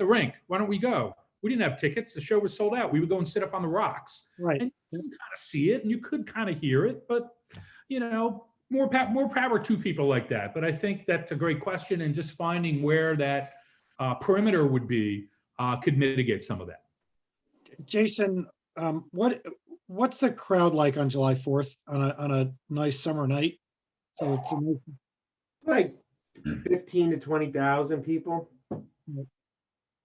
rink. Why don't we go? We didn't have tickets. The show was sold out. We would go and sit up on the rocks. Right. And you could kind of see it and you could kind of hear it, but you know, more power to people like that. But I think that's a great question, and just finding where that perimeter would be could mitigate some of that. Jason, what's the crowd like on July 4th on a nice summer night? So it's like 15 to 20,000 people.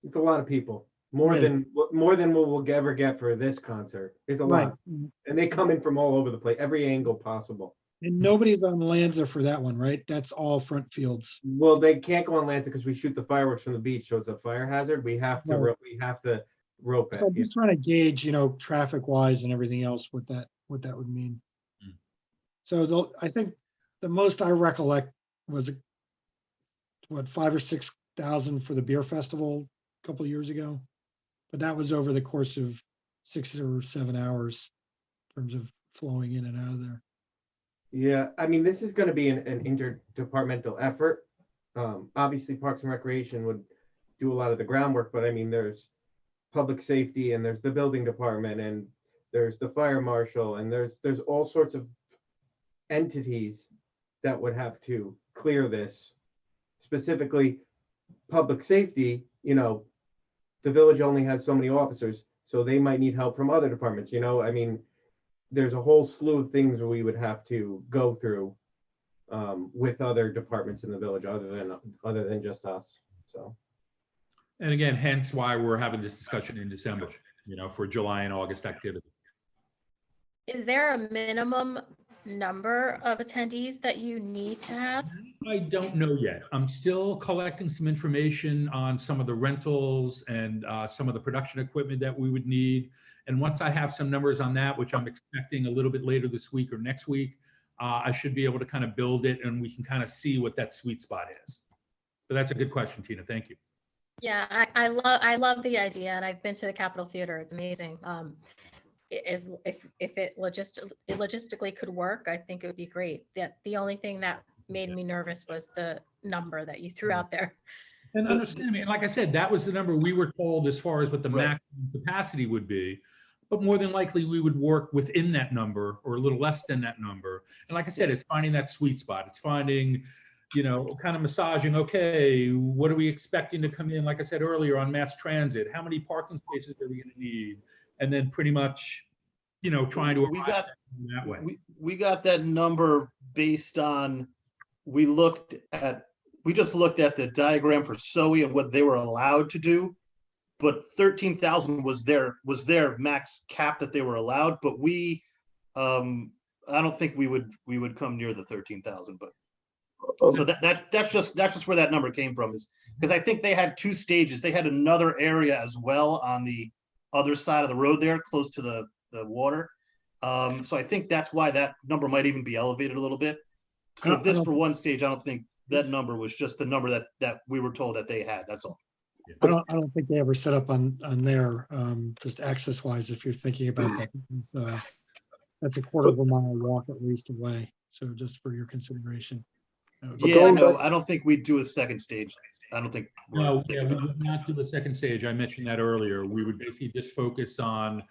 It's a lot of people. More than what we'll ever get for this concert. It's a lot. And they come in from all over the place, every angle possible. And nobody's on Lanza for that one, right? That's all front fields. Well, they can't go on Lanza because we shoot the fireworks from the beach, so it's a fire hazard. We have to rope it. So I'm just trying to gauge, you know, traffic wise and everything else, what that would mean. So I think the most I recollect was what, 5,000 or 6,000 for the beer festival a couple of years ago, but that was over the course of 6 or 7 hours in terms of flowing in and out of there. Yeah, I mean, this is going to be an interdepartmental effort. Obviously, Parks and Recreation would do a lot of the groundwork, but I mean, there's public safety and there's the building department and there's the fire marshal and there's all sorts of entities that would have to clear this. Specifically, public safety, you know, the village only has so many officers, so they might need help from other departments, you know, I mean, there's a whole slew of things we would have to go through with other departments in the village other than just us. So. And again, hence why we're having this discussion in December, for July and August activity. Is there a minimum number of attendees that you need to have? I don't know yet. I'm still collecting some information on some of the rentals and some of the production equipment that we would need. And once I have some numbers on that, which I'm expecting a little bit later this week or next week, I should be able to kind of build it and we can kind of see what that sweet spot is. So that's a good question, Tina. Thank you. Yeah, I love the idea, and I've been to the Capitol Theater. It's amazing. If it logistically could work, I think it would be great. The only thing that made me nervous was the number that you threw out there. And understand me, and like I said, that was the number we were told as far as what the maximum capacity would be. But more than likely, we would work within that number or a little less than that number. And like I said, it's finding that sweet spot. It's finding, kind of massaging, okay, what are we expecting to come in? Like I said earlier on mass transit, how many parking spaces are we going to need? And then pretty much, trying to arrive that way. We got that number based on, we just looked at the diagram for SOE and what they were allowed to do. But 13,000 was their max cap that they were allowed. But I don't think we would come near the 13,000. But so that's just where that number came from, is because I think they had two stages. They had another area as well on the other side of the road there, close to the water. So I think that's why that number might even be elevated a little bit. So this for one stage, I don't think that number was just the number that we were told that they had. That's all. I don't think they ever set up on there, just access wise, if you're thinking about that. That's a quarter of a mile walk at least away. So just for your consideration. Yeah, no, I don't think we'd do a second stage. I don't think. No, we would not do a second stage. I mentioned that earlier. We would basically just focus on,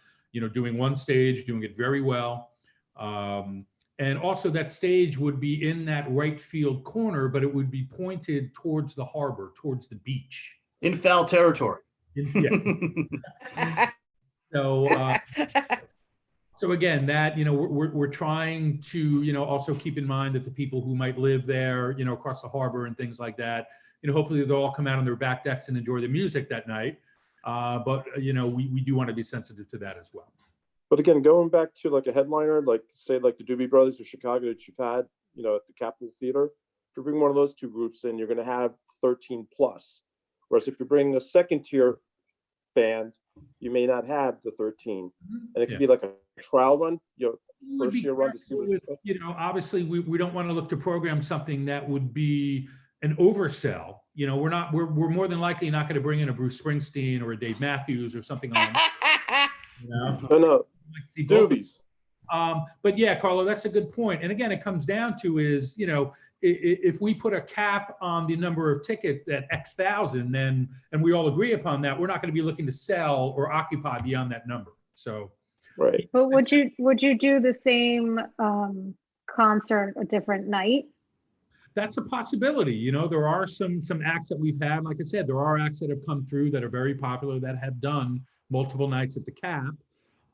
doing one stage, doing it very well. And also that stage would be in that right field corner, but it would be pointed towards the harbor, towards the beach. In foul territory. Yeah. So again, that, we're trying to, also keep in mind that the people who might live there, across the harbor and things like that, hopefully they'll all come out on their back decks and enjoy the music that night. But, we do want to be sensitive to that as well. But again, going back to like a headliner, like say like the Doobie Brothers of Chicago that you've had, at the Capitol Theater, if you bring one of those two groups in, you're going to have 13 plus. Whereas if you bring a second tier band, you may not have the 13. And it could be like a trial run, first year run to see what it's like. Obviously we don't want to look to program something that would be an oversell. We're more than likely not going to bring in a Bruce Springsteen or a Dave Matthews or something on. No, Doobies. But yeah, Carlo, that's a good point. And again, it comes down to is, if we put a cap on the number of tickets at X thousand, then, and we all agree upon that, we're not going to be looking to sell or occupy beyond that number. So. Right. But would you do the same concert a different night? That's a possibility. There are some acts that we've had. Like I said, there are acts that have come through that are very popular that have done multiple nights at the Cap.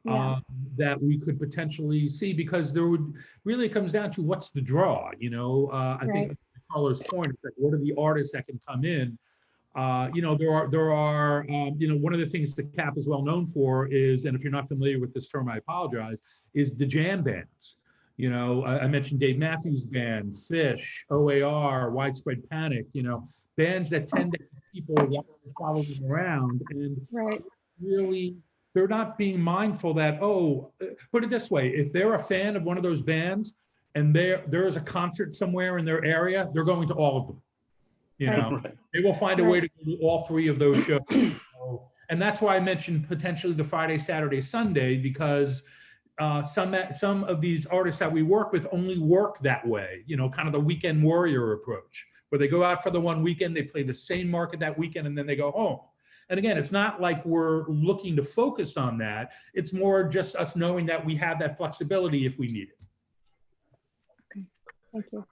Yeah. That we could potentially see, because there would really, it comes down to what's the draw. I think Carlo's point is that what are the artists that can come in? There are one of the things the Cap is well known for is, and if you're not familiar with this term, I apologize, is the jam bands. I mentioned Dave Matthews Band, Fish, OAR, Widespread Panic, bands that tend to have people follow them around, and really, they're not being mindful that, put it this way, if they're a fan of one of those bands and there is a concert somewhere in their area, they're going to all of them. They will find a way to go to all three of those shows. And that's why I mentioned potentially the Friday, Saturday, Sunday, because some of these artists that we work with only work that way, kind of the weekend warrior approach, where they go out for the one weekend, they play the same market that weekend, and then they go home. And again, it's not like we're looking to focus on that. It's more just us knowing that we have that flexibility if we need it. Okay, thank you.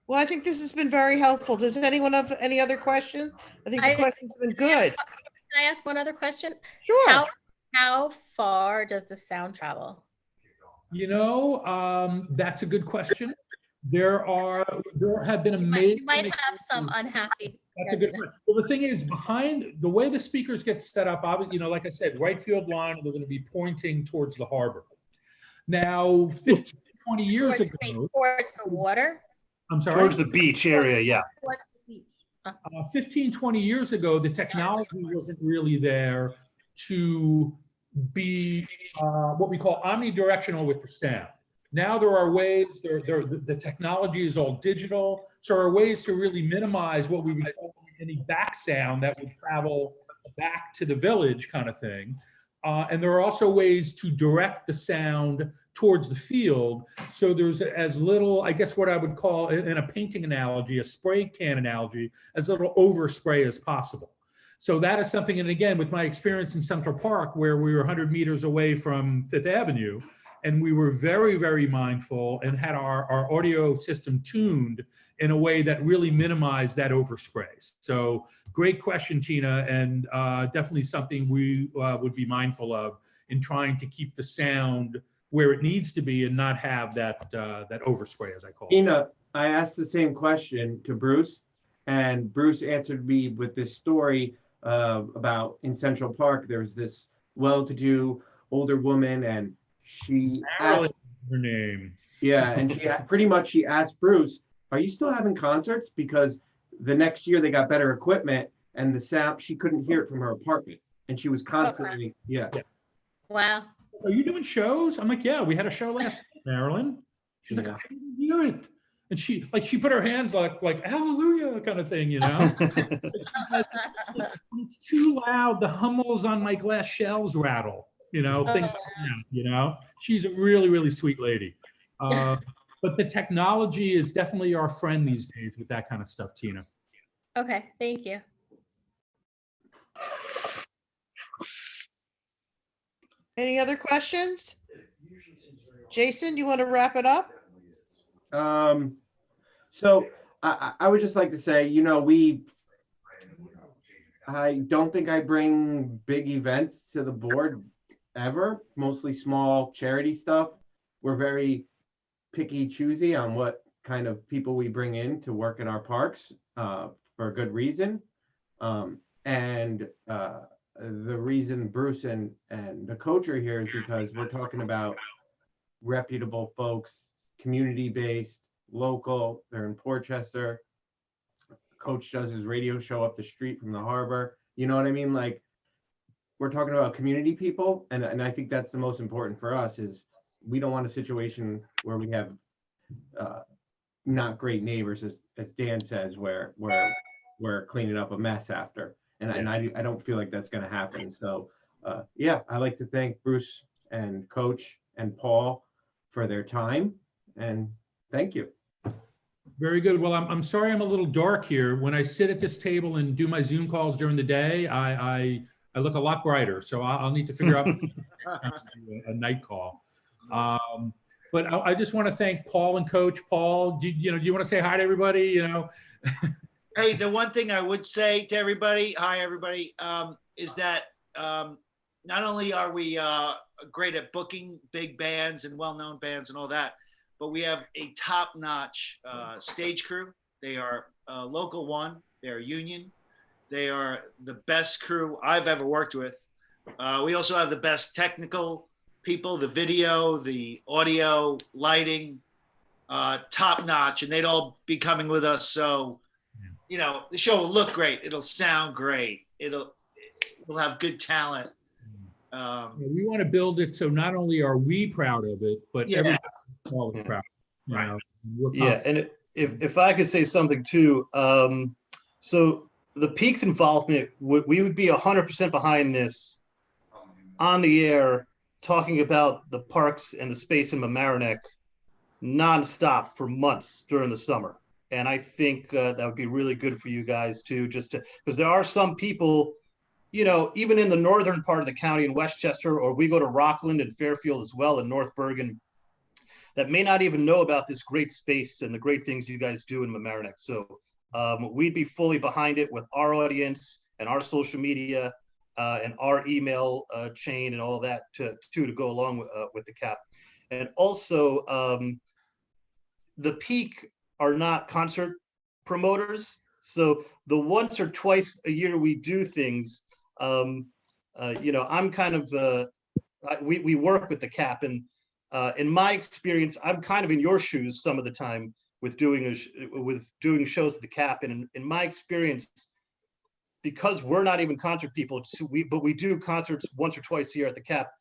Well, I think this has been very helpful. Does anyone have any other questions? I think the questions have been good. Can I ask one other question? Sure. How far does the sound travel? That's a good question. There have been amazing. You might have some unhappy. That's a good point. Well, the thing is, behind the way the speakers get set up, like I said, right field line, they're going to be pointing towards the harbor. Now, 15, 20 years Towards ago. Towards the water? I'm sorry? Towards the beach area, yeah. Towards the beach. 15, 20 years ago, the technology wasn't really there to be what we call omnidirectional with the sound. Now there are ways, the technology is all digital, so there are ways to really minimize what we would call any back sound that would travel back to the village kind of thing. And there are also ways to direct the sound towards the field. So there's as little, I guess what I would call in a painting analogy, a spray can analogy, as little overspray as possible. So that is something, and again, with my experience in Central Park, where we were 100 meters away from Fifth Avenue, and we were very, very mindful and had our audio system tuned in a way that really minimized that overspray. So great question, Tina, and definitely something we would be mindful of in trying to keep the sound where it needs to be and not have that overspray, as I call it. Tina, I asked the same question to Bruce, and Bruce answered me with this story about in Central Park, there's this well-to-do older woman, and she asked, her name. Yeah, and she asked Bruce, "Are you still having concerts?" Because the next year they got better equipment, and the sound, she couldn't hear it from her apartment, and she was constantly, yeah. Wow. Are you doing shows? I'm like, yeah, we had a show last night, Marilyn. She's like, Yeah. I didn't hear it. And she put her hands like hallelujah kind of thing, She's like, it's too loud. The Hummels on my glass shelves rattle, things like that, She's a really, really sweet lady. But the technology is definitely our friend these days with that kind of stuff, Tina. Okay, thank you. Any other questions? Jason, you want to wrap it up? So I would just like to say, I don't think I bring big events to the board ever, mostly small charity stuff. We're very picky, choosy on what kind of people we bring in to work in our parks for a good reason. The reason Bruce and the coach are here is because we're talking about reputable folks, community-based, local. They're in Portchester. Coach does his radio show up the street from the harbor. You know what I mean? Like, we're talking about community people, and I think that's the most important for us. Is we don't want a situation where we have not great neighbors, as Dan says, where we're cleaning up a mess after. And I don't feel like that's going to happen. So I'd like to thank Bruce and Coach and Paul for their time, and thank you. Very good. Well, I'm sorry I'm a little dark here. When I sit at this table and do my Zoom calls during the day, I look a lot brighter. So I'll need to figure out a night call. But I just want to thank Paul and Coach. Paul, do you want to say hi to everybody? Hey, the one thing I would say to everybody, hi everybody, is that not only are we great at booking big bands and well-known bands and all that, but we have a top-notch stage crew. They are Local One, they are union. They are the best crew I've ever worked with. We also have the best technical people, the video, the audio, lighting, top-notch, and they'd all be coming with us. So, the show will look great. It'll sound great. We'll have good talent. We want to build it so not only are we proud of it, but everyone is proud. Right. Yeah, and if I could say something too, so the Peaks involvement, we would be 100% behind this on the air, talking about the parks and the space in Mamaroneck nonstop for months during the summer. And I think that would be really good for you guys too, because there are some people, even in the northern part of the county in Westchester, or we go to Rockland and Fairfield as well, in North Bergen, that may not even know about this great space and the great things you guys do in Mamaroneck. So we'd be fully behind it with our audience and our social media and our email chain and all that to go along with the CAP. And also, the Peak are not concert promoters. So the once or twice a year we do things, I'm kind of, we work with the CAP, and in my experience, I'm kind of in your shoes some of the time with doing shows at the CAP. And in my experience, because we're not even concert people, but we do concerts once or twice a year at the CAP,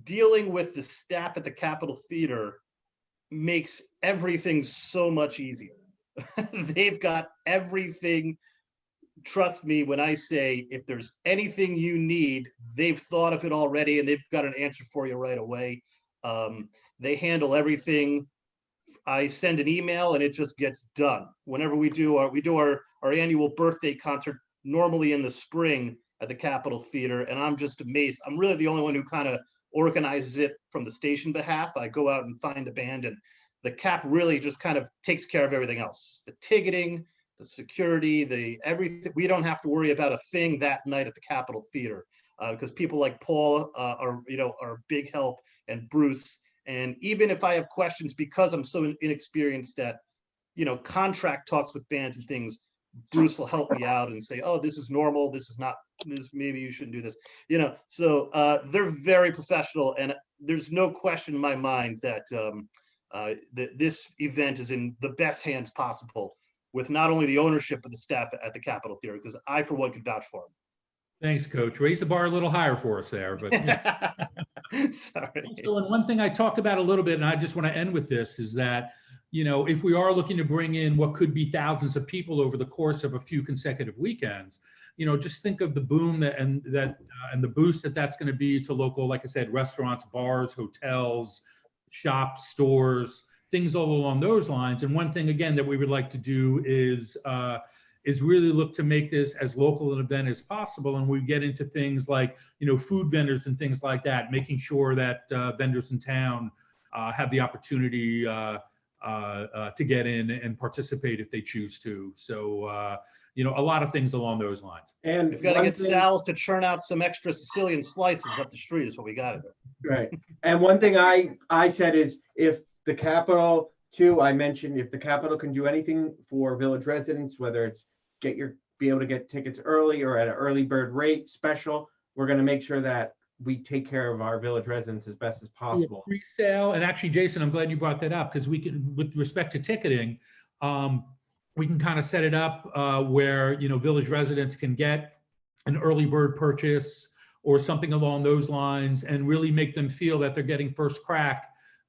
dealing with the staff at the Capitol Theater makes everything so much easier. They've got everything. Trust me when I say, if there's anything you need, they've thought of it already and they've got an answer for you right away. They handle everything. I send an email and it just gets done. Whenever we do our annual birthday concert, normally in the spring at the Capitol Theater, and I'm just amazed. I'm really the only one who kind of organizes it from the station behalf. I go out and find a band, and the CAP really just kind of takes care of everything else. The ticketing, the security, the everything. We don't have to worry about a thing that night at the Capitol Theater because people like Paul are a big help, and Bruce. And even if I have questions, because I'm so inexperienced at, contract talks with bands and things, Bruce will help me out and say, oh, this is normal. This is not, this, maybe you shouldn't do this, so they're very professional, and there's no question in my mind that this event is in the best hands possible with not only the ownership of the staff at the Capitol Theater, because I, for one, could vouch for them. Thanks, Coach. Raise the bar a little higher for us there, but yeah. Sorry. So, and one thing I talked about a little bit, and I just want to end with this, is that, if we are looking to bring in what could be thousands of people over the course of a few consecutive weekends, just think of the boom and the boost that's going to be to local, like I said, restaurants, bars, hotels, shops, stores, things all along those lines. And one thing, again, that we would like to do is really look to make this as local an event as possible. And we get into things like, food vendors and things like that, making sure that vendors in town have the opportunity to get in and participate if they choose to. So, a lot of things along those lines. And we've got to one get thing- Sal's to churn out some extra Sicilian slices up the street is what we got to do. Right. And one thing I said is, if the Capitol too, I mentioned if the Capitol can do anything for village residents, whether it's be able to get tickets early or at an early bird rate special, we're going to make sure that we take care of our village residents as best as possible. Pre-sale, and actually, Jason, I'm glad you brought that up, because we can, with respect to ticketing, we can kind of set it up where, village residents can get an early bird purchase or something along those lines, and really make them feel that they're getting first crack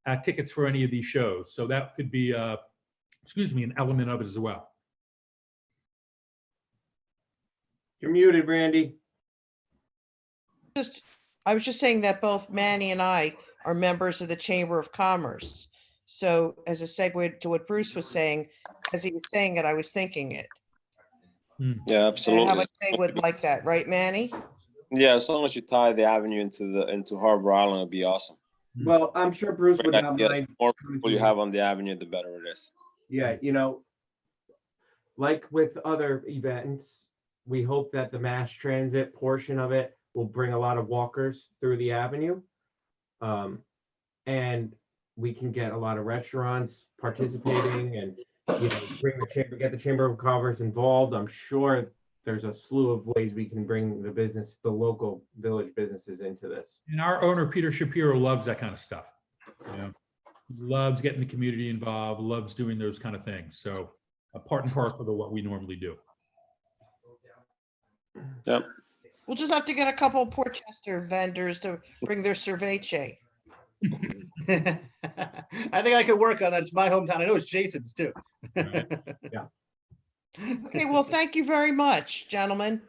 at tickets for any of these shows. So that could be, an element of it as well. You're muted, Randy. I was just saying that both Manny and I are members of the Chamber of Commerce. So as a segue to what Bruce was saying, as he was saying it, I was thinking it. Yeah, And how absolutely. much they would like that, right, Manny? Yeah, as long as you tie the avenue into Harbor Island, it'd be awesome. Well, I'm sure Bruce would Right, not yeah, mind. the more people you have on the avenue, the better it is. Yeah, like with other events, we hope that the mass transit portion of it will bring a lot of walkers through the avenue. And we can get a lot of restaurants participating and, get the Chamber of Commerce involved. I'm sure there's a slew of ways we can bring the local village businesses into this. And our owner, Peter Shapiro, loves that kind of stuff. Loves getting the community involved, loves doing those kind of things. So a part and parcel of what we normally do. Yep. We'll just have to get a couple of Portchester vendors to bring their ceviche. I think I could work on that. It's my hometown. I know it's Jason's too. Yeah. Okay, well, thank you very much, gentlemen.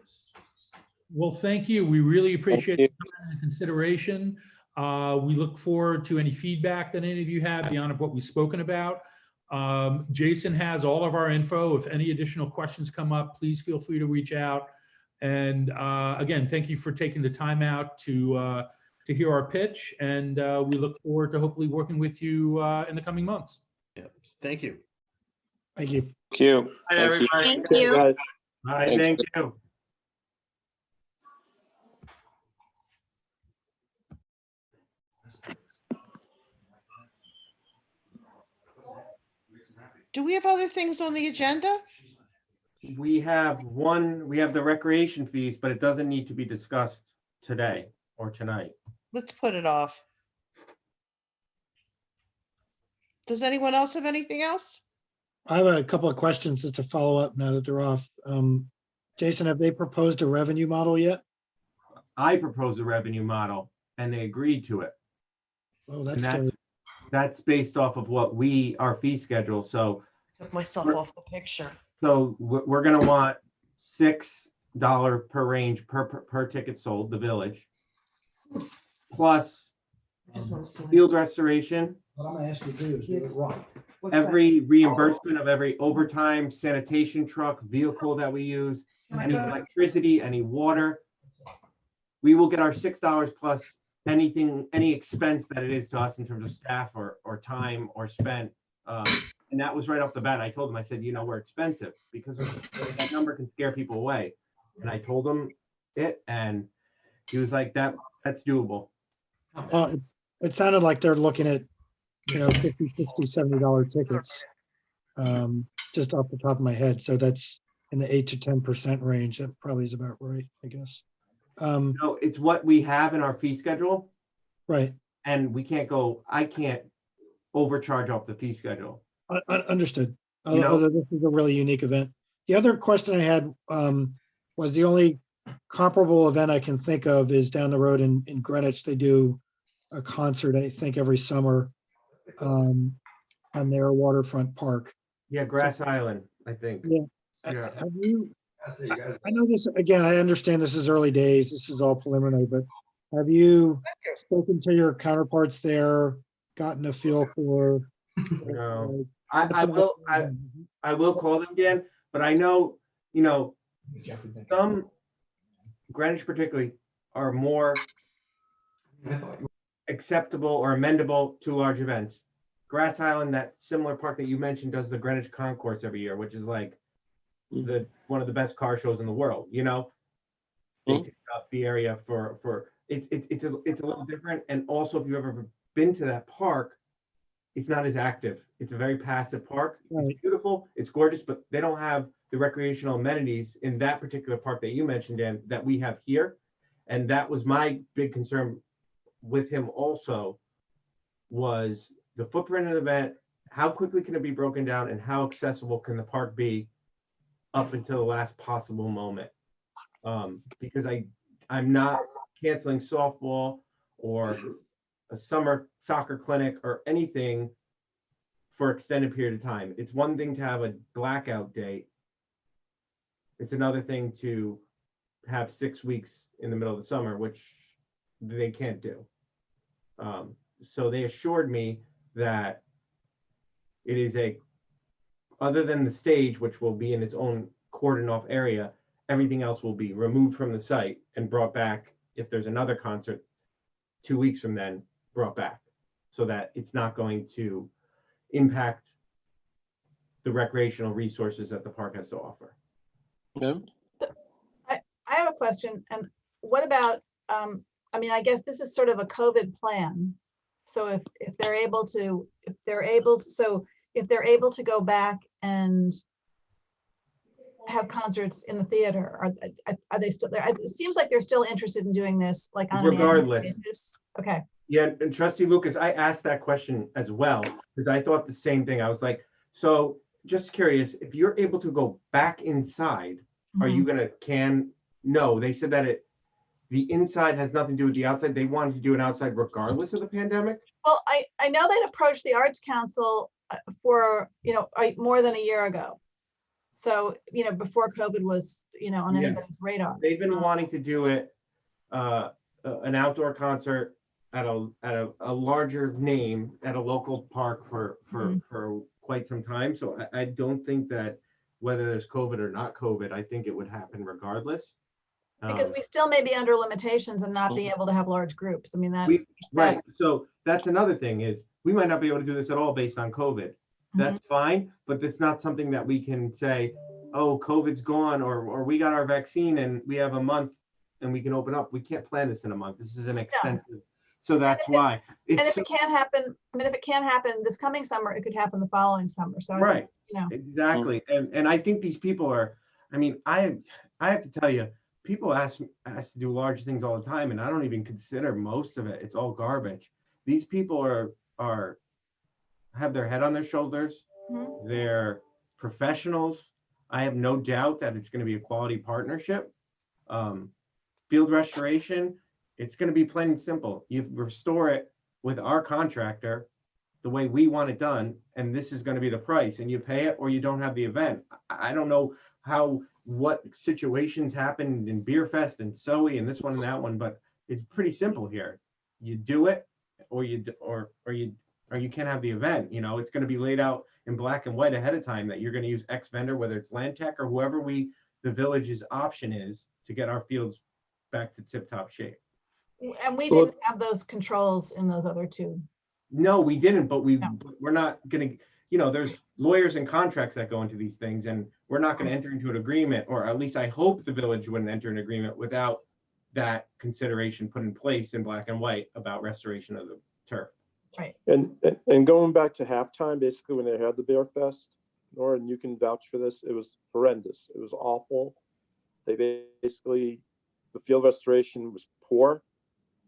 Well, thank you. We really appreciate you. the time and consideration. We look forward to any feedback that any of you have beyond what we've spoken about. Jason has all of our info. If any additional questions come up, please feel free to reach out. And again, thank you for taking the time out to hear our pitch. And we look forward to hopefully working with you in the coming months. Yeah. Thank you. Thank you. Thank you. Hi, Thank you. everybody. Thank you. Guys. All right, Thanks. thank you. Do we have other things on the agenda? We have the recreation fees, but it doesn't need to be discussed today or tonight. Let's put it off. Does anyone else have anything else? I have a couple of questions just to follow up now that they're off. Jason, have they proposed a revenue model yet? I proposed a revenue model and they agreed to it. Oh, And that's scary. that's based off of our fee schedule. So, Took myself off the picture. so we're gonna want $6 per range per ticket sold, the village. Plus field restoration, What I'm gonna ask you to do is do it right. every reimbursement of every overtime sanitation truck, vehicle that we use, any electricity, any water. We will get our $6 plus anything, any expense that it is to us in terms of staff or time or spent. And that was right off the bat. I told him, I said, we're expensive because that number can scare people away. And I told him it, and he was like, that's doable. Well, it sounded like they're looking at, $50, $60, $70 tickets. Just off the top of my head. So that's in the 8 to 10% range. That probably is about right, I guess. No, it's what we have in our fee schedule, Right. and I can't overcharge off the fee schedule. Understood. You know- Although this is a really unique event. The other question I had was the only comparable event I can think of is down the road in Greenwich. They do a concert, I think, every summer on their waterfront park. Yeah, Grass Island, I think. Yeah. Yeah. Have you, I know this, again, I understand this is early days, this is all preliminary, but have you spoken to your counterparts there, gotten a feel for? No. I will call them again, but I know, some Greenwich particularly are more acceptable or amendable to large events. Grass Island, that similar park that you mentioned, does the Greenwich Concourse every year, which is like one of the best car shows in the world. They take up the area for it's a little different. And also, if you've ever been to that park, it's not as active. It's a very passive park. Right. It's beautiful, it's gorgeous, but they don't have the recreational amenities in that particular park that you mentioned, Dan, that we have here. And that was my big concern with him also, was the footprint of the event, how quickly can it be broken down, and how accessible can the park be up until the last possible moment? Because I'm not canceling softball or a summer soccer clinic or anything for extended period of time. It's one thing to have a blackout date. It's another thing to have 6 weeks in the middle of the summer, which they can't do. So they assured me that it is other than the stage, which will be in its own cordoned off area, everything else will be removed from the site and brought back if there's another concert 2 weeks from then, brought back, so that it's not going to impact the recreational resources that the park has to offer. Yeah. I have a question, and what about, I guess this is sort of a COVID plan. So if they're able to go back and have concerts in the theater, are they still there? It seems like they're still interested in doing this, like on an annual Regardless. basis. Okay. Yeah, and Trustee Lucas, I asked that question as well, because I thought the same thing. I was like, so just curious, if you're able to go back inside, are you gonna no, they said that the inside has nothing to do with the outside. They wanted to do it outside regardless of the pandemic. Well, I know they'd approached the Arts Council for, more than a year ago. So, before COVID was, on Yes. anybody's radar. They've been wanting to do it, an outdoor concert at a larger name at a local park for quite some time. So I don't think that whether there's COVID or not COVID, I think it would happen regardless. Because we still may be under limitations and not be able to have large groups. I mean, Right. So that's another thing, is we might not be able to do this at all based on COVID. That's fine, but it's not something that we can say, oh, COVID's gone, or we got our vaccine and we have a month and we can open up. We can't plan this in a month. This is an extensive. So that's why. And if it can't happen, if it can't happen this coming summer, it could happen the following summer. So Right. you know. Exactly. And I think these people are, I mean, I have to tell you, people ask to do large things all the time, and I don't even consider most of it. It's all garbage. These people have their head on their shoulders. Mhm. They're professionals. I have no doubt that it's going to be a quality partnership. Field restoration, it's going to be plain and simple. You restore it with our contractor the way we want it done, and this is going to be the price, and you pay it or you don't have the event. I don't know what situations happened in Beer Fest and SOE and this one and that one, but it's pretty simple here. You do it or you can't have the event. You know, it's going to be laid out in black and white ahead of time that you're going to use X vendor, whether it's Land Tech or whoever the village's option is to get our fields back to tip top shape. And we didn't have those controls in those other two. No, we didn't, but we're not going to, there's lawyers and contracts that go into these things, and we're not going to enter into an agreement, or at least I hope the village wouldn't enter an agreement without that consideration put in place in black and white about restoration of the turf. Right. And going back to halftime, basically when they had the Bear Fest, Nora, and you can vouch for this, it was horrendous. It was awful. They basically, the field restoration was poor,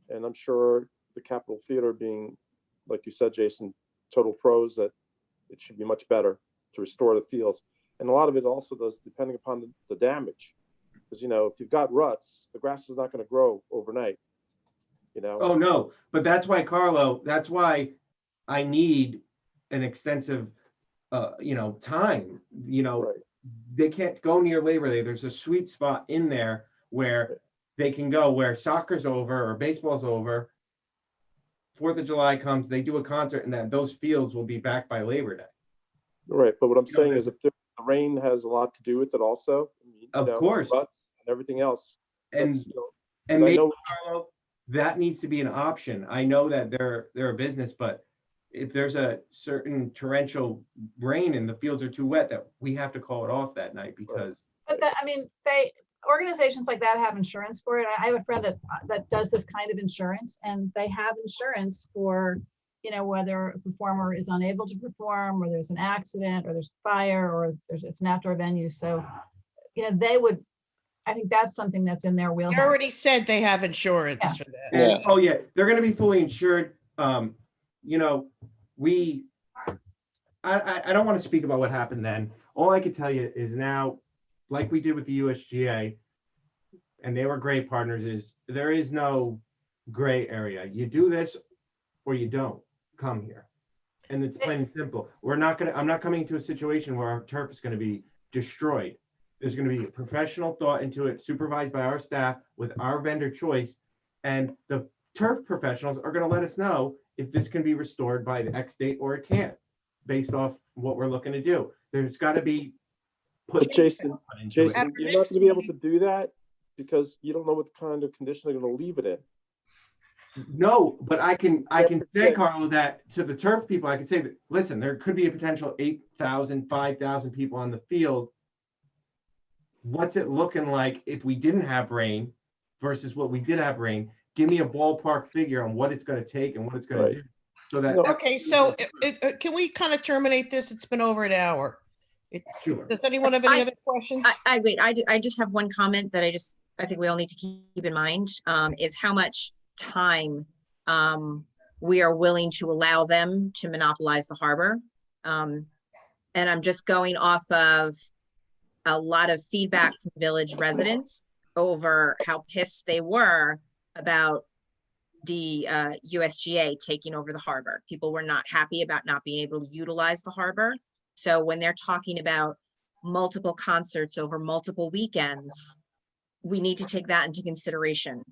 and I'm sure the Capitol Theater being, like you said, Jason, total pros, that it should be much better to restore the fields. And a lot of it also does, depending upon the damage. Because, if you've got ruts, the grass is not going to grow overnight, Oh, no, but that's why, Carlo, that's why I need an extensive, time, Right. They can't go near Labor Day. There's a sweet spot in there where they can go where soccer's over or baseball's over. 4th of July comes, they do a concert, and that those fields will be back by Labor Day. Right. But what I'm saying is if the rain has a lot to do with it also. Of course. Ruts and everything else. And I maybe, know, Carlo, that needs to be an option. I know that they're a business, but if there's a certain torrential rain and the fields are too wet, that we have to call it off that night because. But organizations like that have insurance for it. I have a friend that does this kind of insurance, and they have insurance for, whether a performer is unable to perform, or there's an accident, or there's fire, or it's an outdoor venue. So, they would, I think that's something that's in their wheelhouse. They already said they have insurance for that. And, oh yeah, they're going to be fully insured. I don't want to speak about what happened then. All I can tell you is now, like we did with the USGA, and they were great partners, is there is no gray area. You do this or you don't come here. And it's plain and simple. I'm not coming into a situation where our turf is going to be destroyed. There's going to be professional thought into it, supervised by our staff with our vendor choice. And the turf professionals are going to let us know if this can be restored by the X date or it can't, based off what we're looking to do. There's got to be but Jason, you're not going to be able to do that because you don't know what kind of condition they're going to leave it in. No, but I can say, Carlo, that to the turf people, I can say that, listen, there could be a potential 8,000, 5,000 people on the field. What's it looking like if we didn't have rain versus what we did have rain? Give me a ballpark figure on what it's going to take and what it's going to do. So that. Okay, so can we kind of terminate this? It's been over an hour. Sure. Does anyone have any other questions? I just have one comment that I think we all need to keep in mind, is how much time we are willing to allow them to monopolize the harbor. And I'm just going off of a lot of feedback from village residents over how pissed they were about the USGA taking over the harbor. People were not happy about not being able to utilize the harbor. So when they're talking about multiple concerts over multiple weekends, we need to take that into consideration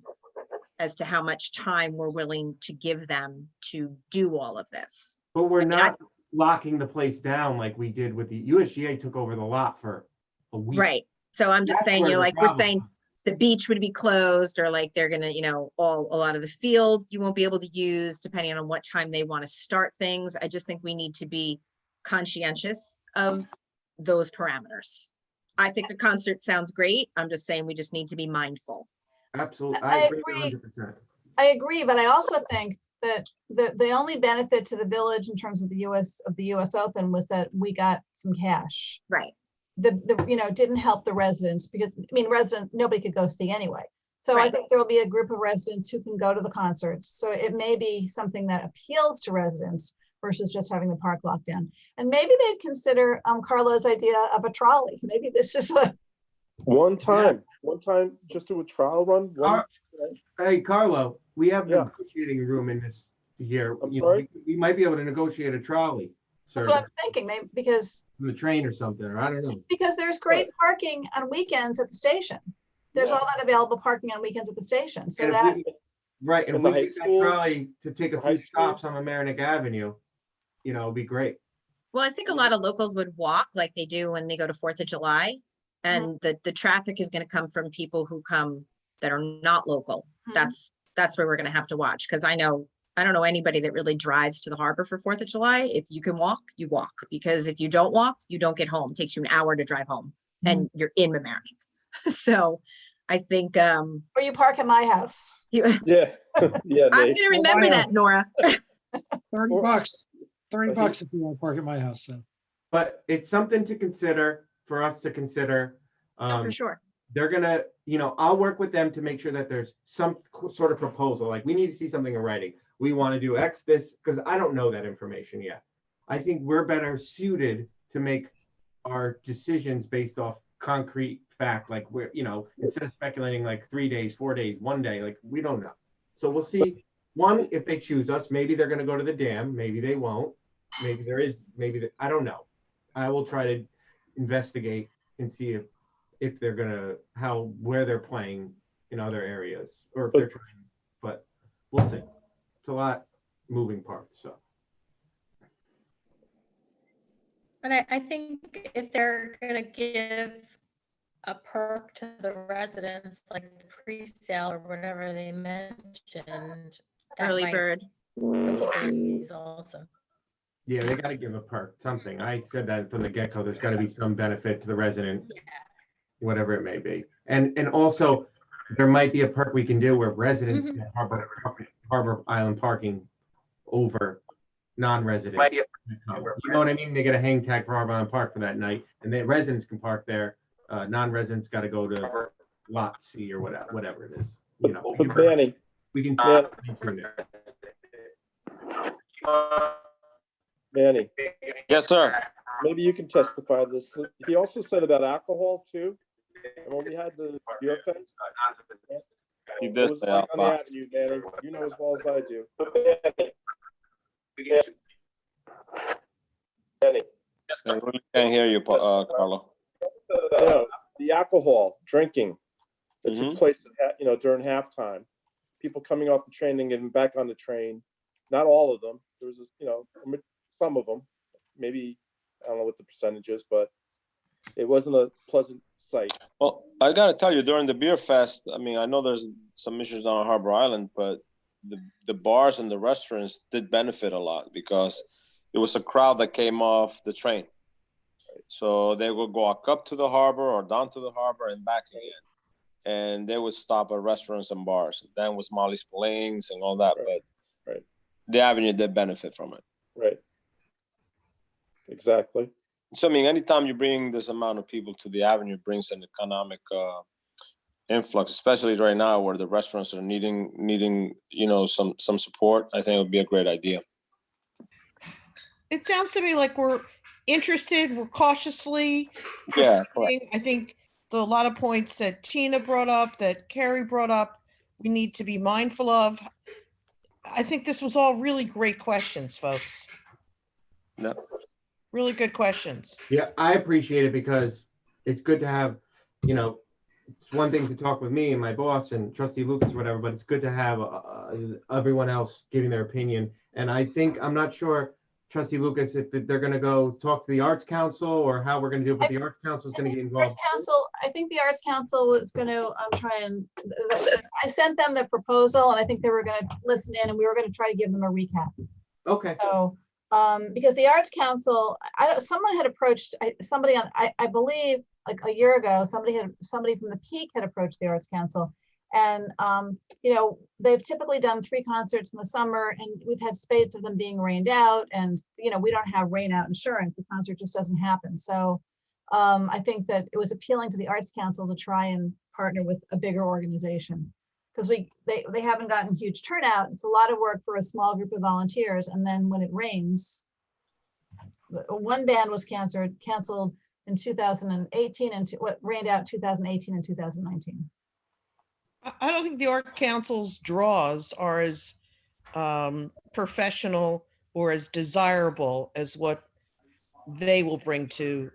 as to how much time we're willing to give them to do all of this. But we're not locking the place down like we did with the USGA took over the lot for a week. Right. So I'm just saying, we're saying the beach would be closed, or like they're going to, a lot of the field you won't be able to use depending on what time they want to start things. I just think we need to be conscientious of those parameters. I think the concert sounds great. I'm just saying we just need to be mindful. Absolutely. I agree 100%. I agree, but I also think that the only benefit to the village in terms of the US Open was that we got some cash. Right. Didn't help the residents because, I mean, nobody could go see anyway. So I Right. think there will be a group of residents who can go to the concerts. So it may be something that appeals to residents versus just having the park locked down. And maybe they'd consider Carlo's idea of a trolley. Maybe this is what. One time, just do a trial run. Hey, Carlo, we have Yeah. negotiating room in this here. I'm You know, sorry? we might be able to negotiate a trolley That's what I'm service thinking. Because from the train or something, or I don't know. there's great parking on weekends at the station. There's all that available parking on weekends at the station. So And if that, we- Right, and if In the we high get that school- trolley to take a high few stops schools- on Mamaroneck Avenue, it'd be great. Well, I think a lot of locals would walk like they do when they go to 4th of July. And the traffic is gonna come from people who come that are not local. That's where we're gonna have to watch, because I don't know anybody that really drives to the harbor for 4th of July. If you can walk, you walk, because if you don't walk, you don't get home. It takes you an hour to drive home and you're in Mamaroneck. So I think, or you park at my house. you, Yeah, yeah. I'm Nate. gonna remember that, Nora. $30, $30 if you want to park at my house. So But it's something to consider, for us to consider. Oh, for sure. They're gonna, I'll work with them to make sure that there's some sort of proposal, like we need to see something in writing. We want to do X, this, because I don't know that information yet. I think we're better suited to make our decisions based off concrete fact, like we're, instead of speculating like 3 days, 4 days, 1 day, like we don't know. So we'll see. One, if they choose us, maybe they're gonna go to the dam, maybe they won't. Maybe there is, I don't know. I will try to investigate and see if they're gonna, where they're playing in other areas, or if they're trying, but we'll see. It's a lot moving parts, so. And I think if they're gonna give a perk to the residents, like pre-sale or whatever they mentioned. that Early might bird. be also. Yeah, they gotta give a perk, something. I said that from the get-go, there's gotta be some benefit to the resident, whatever it may be. And also, there might be a perk we can do where residents get Harbor Island parking over non-residents. You know what I mean? They get a hang tag for Harbor Island Park for that night, and then residents can park there. Non-residents gotta go to Lot C or whatever it is. But Manny, We can. Manny, Yes, sir. maybe you can testify to this. He also said about alcohol too. And when we had the beer fest. He It does was say like on the alcohol. avenue, Manny. You know as well as I do. Manny. I really can't hear you, Carlo. No, the alcohol drinking that Mhm. took place, during halftime. People coming off the train and getting back on the train. Not all of them. There was, some of them. Maybe I don't know what the percentage is, but it wasn't a pleasant sight. Well, I gotta tell you, during the beer fest, I mean, I know there's some issues down on Harbor Island, but the bars and the restaurants did benefit a lot because it was a crowd that came off the train. So they would walk up to the harbor or down to the harbor and back again. And they would stop at restaurants and bars. Then was Molly's Plains and all that, but the avenue did benefit from it. Right. Exactly. So, I mean, anytime you bring this amount of people to the avenue, it brings an economic influx, especially right now where the restaurants are needing some support. I think it would be a great idea. It sounds to me like we're interested, we're cautiously Yeah, proceeding. I think a lot of points that Tina brought up, that Carrie brought up, we need to be mindful of. I think this was all really great questions, folks. No. Really good questions. Yeah, I appreciate it because it's good to have, it's one thing to talk with me and my boss and Trustee Lucas, whatever, but it's good to have everyone else giving their opinion. And I think, I'm not sure, Trustee Lucas, if they're going to go talk to the Arts Council or how we're going to do it, but the Arts Council is going to get involved. I think the Arts Council was going to try and, I sent them the proposal and I think they were going to listen in and we were going to try to give them a recap. Okay. So, because the Arts Council, someone had approached, I believe like a year ago, somebody from the Peak had approached the Arts Council And, they've typically done 3 concerts in the summer, and we've had spades of them being rained out, and, we don't have rain out insurance. The concert just doesn't happen. So I think that it was appealing to the Arts Council to try and partner with a bigger organization. Because they haven't gotten huge turnout. It's a lot of work for a small group of volunteers. And then when it rains, one band was canceled in 2018 and what rained out 2018 and 2019. I don't think the Art Council's draws are as professional or as desirable as what they will bring to.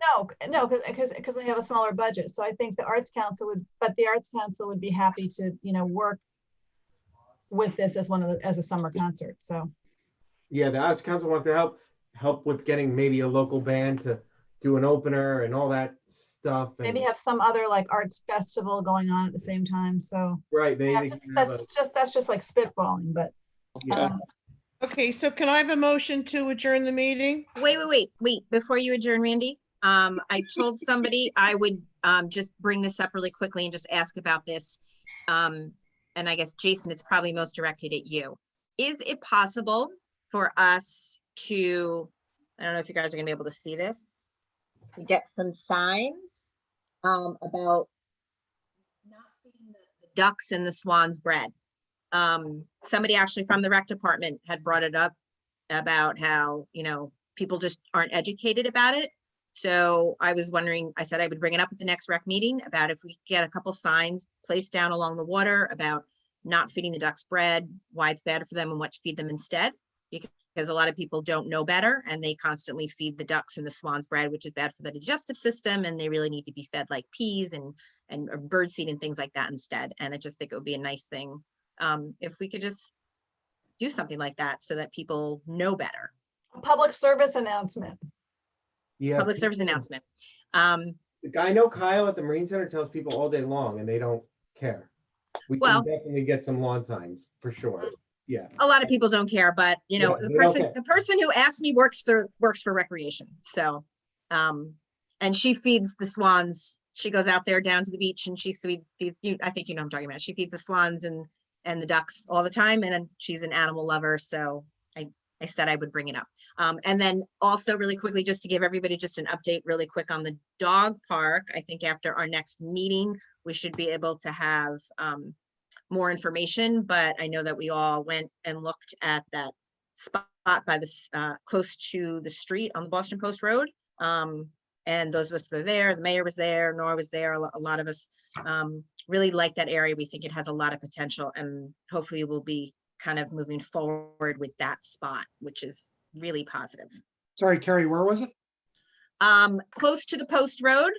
No, because they have a smaller budget. So I think the Arts Council would be happy to, work with this as a summer concert. So. Yeah, the Arts Council wants to help with getting maybe a local band to do an opener and all that stuff. And maybe have some other like arts festival going on at the same time. So. Right, maybe. That's just like spitballing, but. Yeah. Okay, so can I have a motion to adjourn the meeting? Wait, before you adjourn, Randy, I told somebody I would just bring this up really quickly and just ask about this. And I guess, Jason, it's probably most directed at you. Is it possible for us to, I don't know if you guys are gonna be able to see this, to get some signs about not feeding the ducks and the swans bread? Somebody actually from the rec department had brought it up about how, people just aren't educated about it. So I was wondering, I said I would bring it up at the next rec meeting about if we could get a couple signs placed down along the water about not feeding the ducks bread, why it's bad for them and what to feed them instead. Because a lot of people don't know better and they constantly feed the ducks and the swans bread, which is bad for the digestive system. And they really need to be fed like peas and birdseed and things like that instead. And I just think it would be a nice thing if we could just do something like that so that people know better. Public service announcement. Yeah. Public service announcement. I know Kyle at the Marine Center tells people all day long and they don't care. We can definitely get some lawn signs for sure. Yeah. A lot of people don't care, but the person who asked me works for recreation. So, and she feeds the swans. She goes out there down to the beach and she feeds you. I think you know what I'm talking about. She feeds the swans and the ducks all the time. And she's an animal lover. So I said I would bring it up. And then also really quickly, just to give everybody just an update really quick on the dog park. I think after our next meeting, we should be able to have more information, but I know that we all went and looked at that spot by this close to the street on the Boston Post Road. And those of us that were there, the mayor was there, Nora was there, a lot of us really like that area. We think it has a lot of potential and hopefully we'll be kind of moving forward with that spot, which is really positive. Sorry, Carrie, where was it? Close to the Post Road,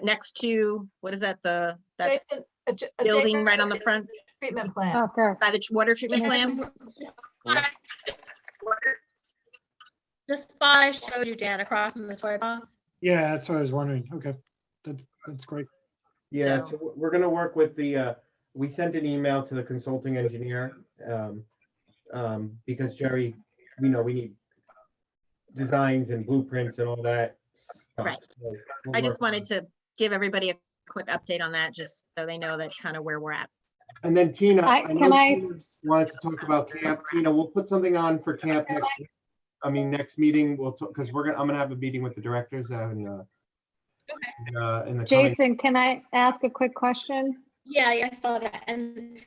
next to, what is that, that building right on the front? Treatment plant. Okay. By the water treatment plant? The spot I showed you, Dan, across from the toy box. Yeah, that's what I was wondering. Okay, that's great. Yeah, so we're gonna work with the, we sent an email to the consulting engineer, because Jerry, we need designs and blueprints and all that stuff. Right. So we'll I just work on wanted to give everybody a quick update on that, just so they know that kind of where we're at. And then Tina, I know can I- Tina wanted to talk about camp. Tina, we'll put something on for camp next meeting. We'll talk, because I'm gonna have a meeting with the directors in the coming. Jason, can I ask a quick question? Yeah, I saw that. And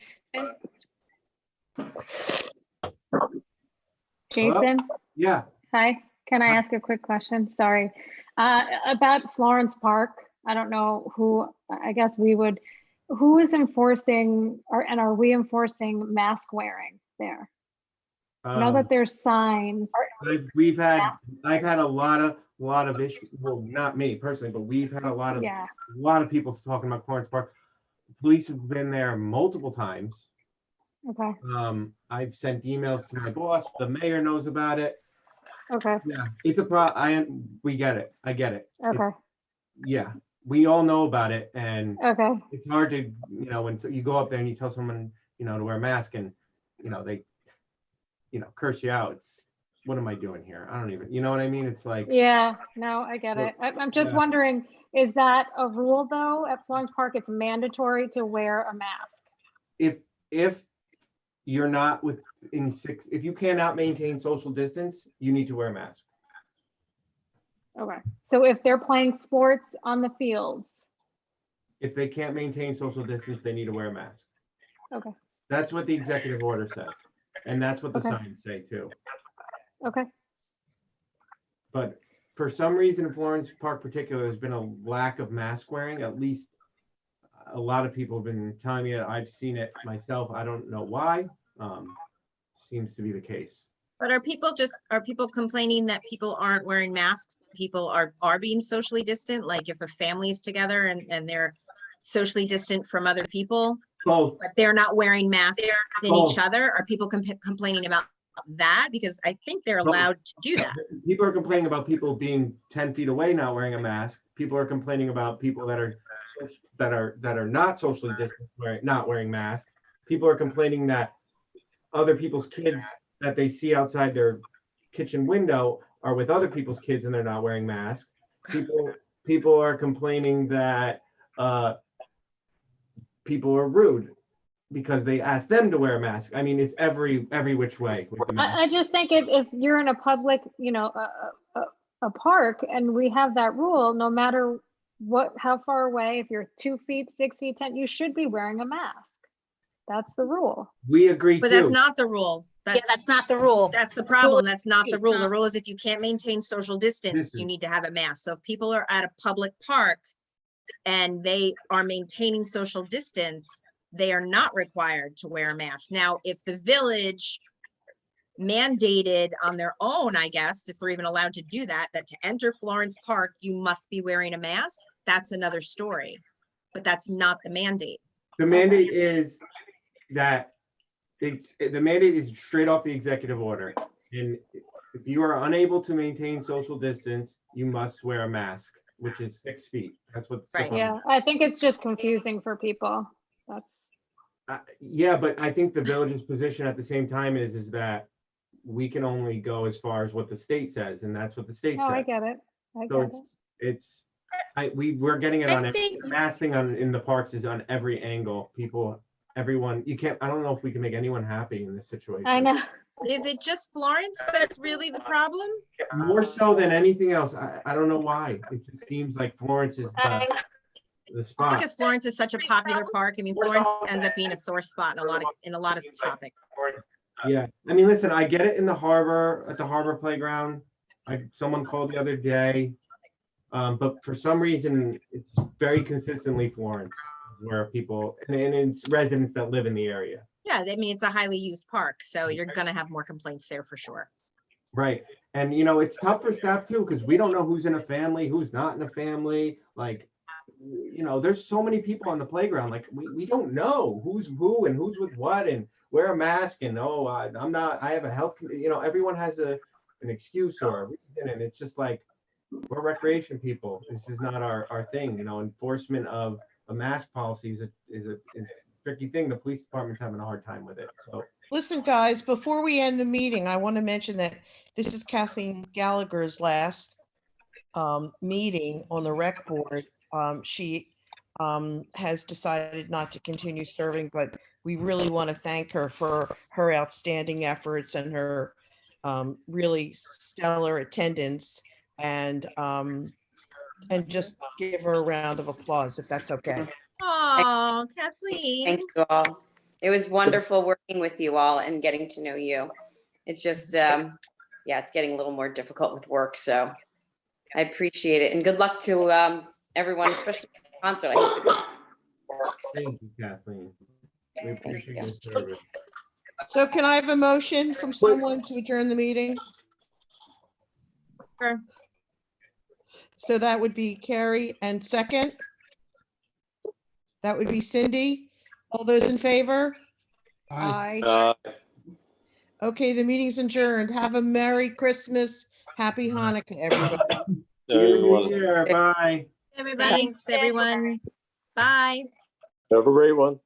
Jason? Yeah. Hi, can I ask a quick question? Sorry. About Florence Park, I don't know who, I guess who is enforcing, and are we enforcing mask wearing there? I know that there's signs. I've had a lot of issues. Well, not me personally, but we've had a lot of people talking about Florence Park. Police have been there multiple times. Okay. I've sent emails to my boss. The mayor knows about it. Okay. Yeah, it's a we get it. I get it. Okay. Yeah, we all know about it, and okay. It's hard to, when you go up there and you tell someone, to wear a mask, and they, curse you out. what am I doing here? I don't even, you know what I mean? It's like, Yeah, no, I get Well, it. I'm just yeah. wondering, is that a rule though? At Florence Park, it's mandatory to wear a mask. if you're not within six, if you cannot maintain social distance, you need to wear a mask. Okay, so if they're playing sports on the fields, If they can't maintain social distance, they need to wear a mask. okay, That's what the executive order says. And that's what the Okay. signs say too. okay. But for some reason in Florence Park particular, there's been a lack of mask wearing. At least a lot of people have been telling me. I've seen it myself. I don't know why. Seems to be the case. But are people complaining that people aren't wearing masks? People are being socially distant, like if a family is together and they're socially distant from other people, Both. but they're not wearing masks in Both. each other? Are people complaining about that? Because I think they're allowed to do that. People are complaining about people being 10 feet away not wearing a mask. People are complaining about people that are not socially distant not wearing masks. People are complaining that other people's kids that they see outside their kitchen window are with other people's kids and they're not wearing masks. People are complaining that people are rude because they ask them to wear a mask. I mean, it's every which way with the mask. I just think if you're in a public, a park and we have that rule, no matter how far away, if you're 2 feet, 6 feet, 10, you should be wearing a mask. That's the rule. We agree But too. that's not the rule. That's not the rule. That's the problem. That's not the It's rule. The not. rule is if you can't maintain social distance, you need to have a mask. So if people are at a public park and they are maintaining social distance, they are not required to wear a mask. Now, if the village mandated on their own, I guess, if they're even allowed to do that, that to enter Florence Park, you must be wearing a mask, that's another story. But that's not the mandate. The mandate is that the mandate is straight off the executive order. And if you are unable to maintain social distance, you must wear a mask, which is 6 feet. That's what. Right. Yeah, I think it's just confusing for people. That's, Yeah, but I think the village's position at the same time is that we can only go as far as what the state says, and that's what the state oh, I says. get it. I So get it. we're getting it I on think- the mask thing in the parks is on every angle. Everyone, you can't, I don't know if we can make anyone happy in this situation. I know. Is it just Florence that's really the problem? More so than anything else. I don't know why. It just seems like Florence is the spot. Because Florence is such a popular park. I mean, Florence ends up being a sore spot in a lot of topics. Yeah, I mean, listen, I get it in the harbor, at the harbor playground. Someone called the other day. But for some reason, it's very consistently Florence where people, and it's residents that live in the area. Yeah, I mean, it's a highly used park, so you're gonna have more complaints there for sure. Right. And it's tough for staff too, because we don't know who's in a family, who's not in a family. Like, there's so many people on the playground. Like we don't know who's who and who's with what, and wear a mask and I have a health, everyone has an excuse or a reason. And it's just like, we're recreation people. This is not our thing. Enforcement of a mask policy is a tricky thing. The police department's having a hard time with it. So Listen, guys, before we end the meeting, I want to mention that this is Kathleen Gallagher's last meeting on the rec board. She has decided not to continue serving, but we really want to thank her for her outstanding efforts and her really stellar attendance, and just give her a round of applause if that's okay. Oh, Kathleen. Thank you all. It was wonderful working with you all and getting to know you. It's just, it's getting a little more difficult with work, so I appreciate it. And good luck to everyone, especially at the concert. I hope it goes. thank you, Kathleen. We appreciate your service. So can I have a motion from someone to adjourn the meeting? Sure. So that would be Carrie, and second? That would be Cindy. All those in favor? Aye. Okay, the meeting's adjourned. Have a Merry Christmas. Happy Hanukkah, everybody. Everyone. Bye. Everybody. Thanks, everyone. Bye. Have a great one.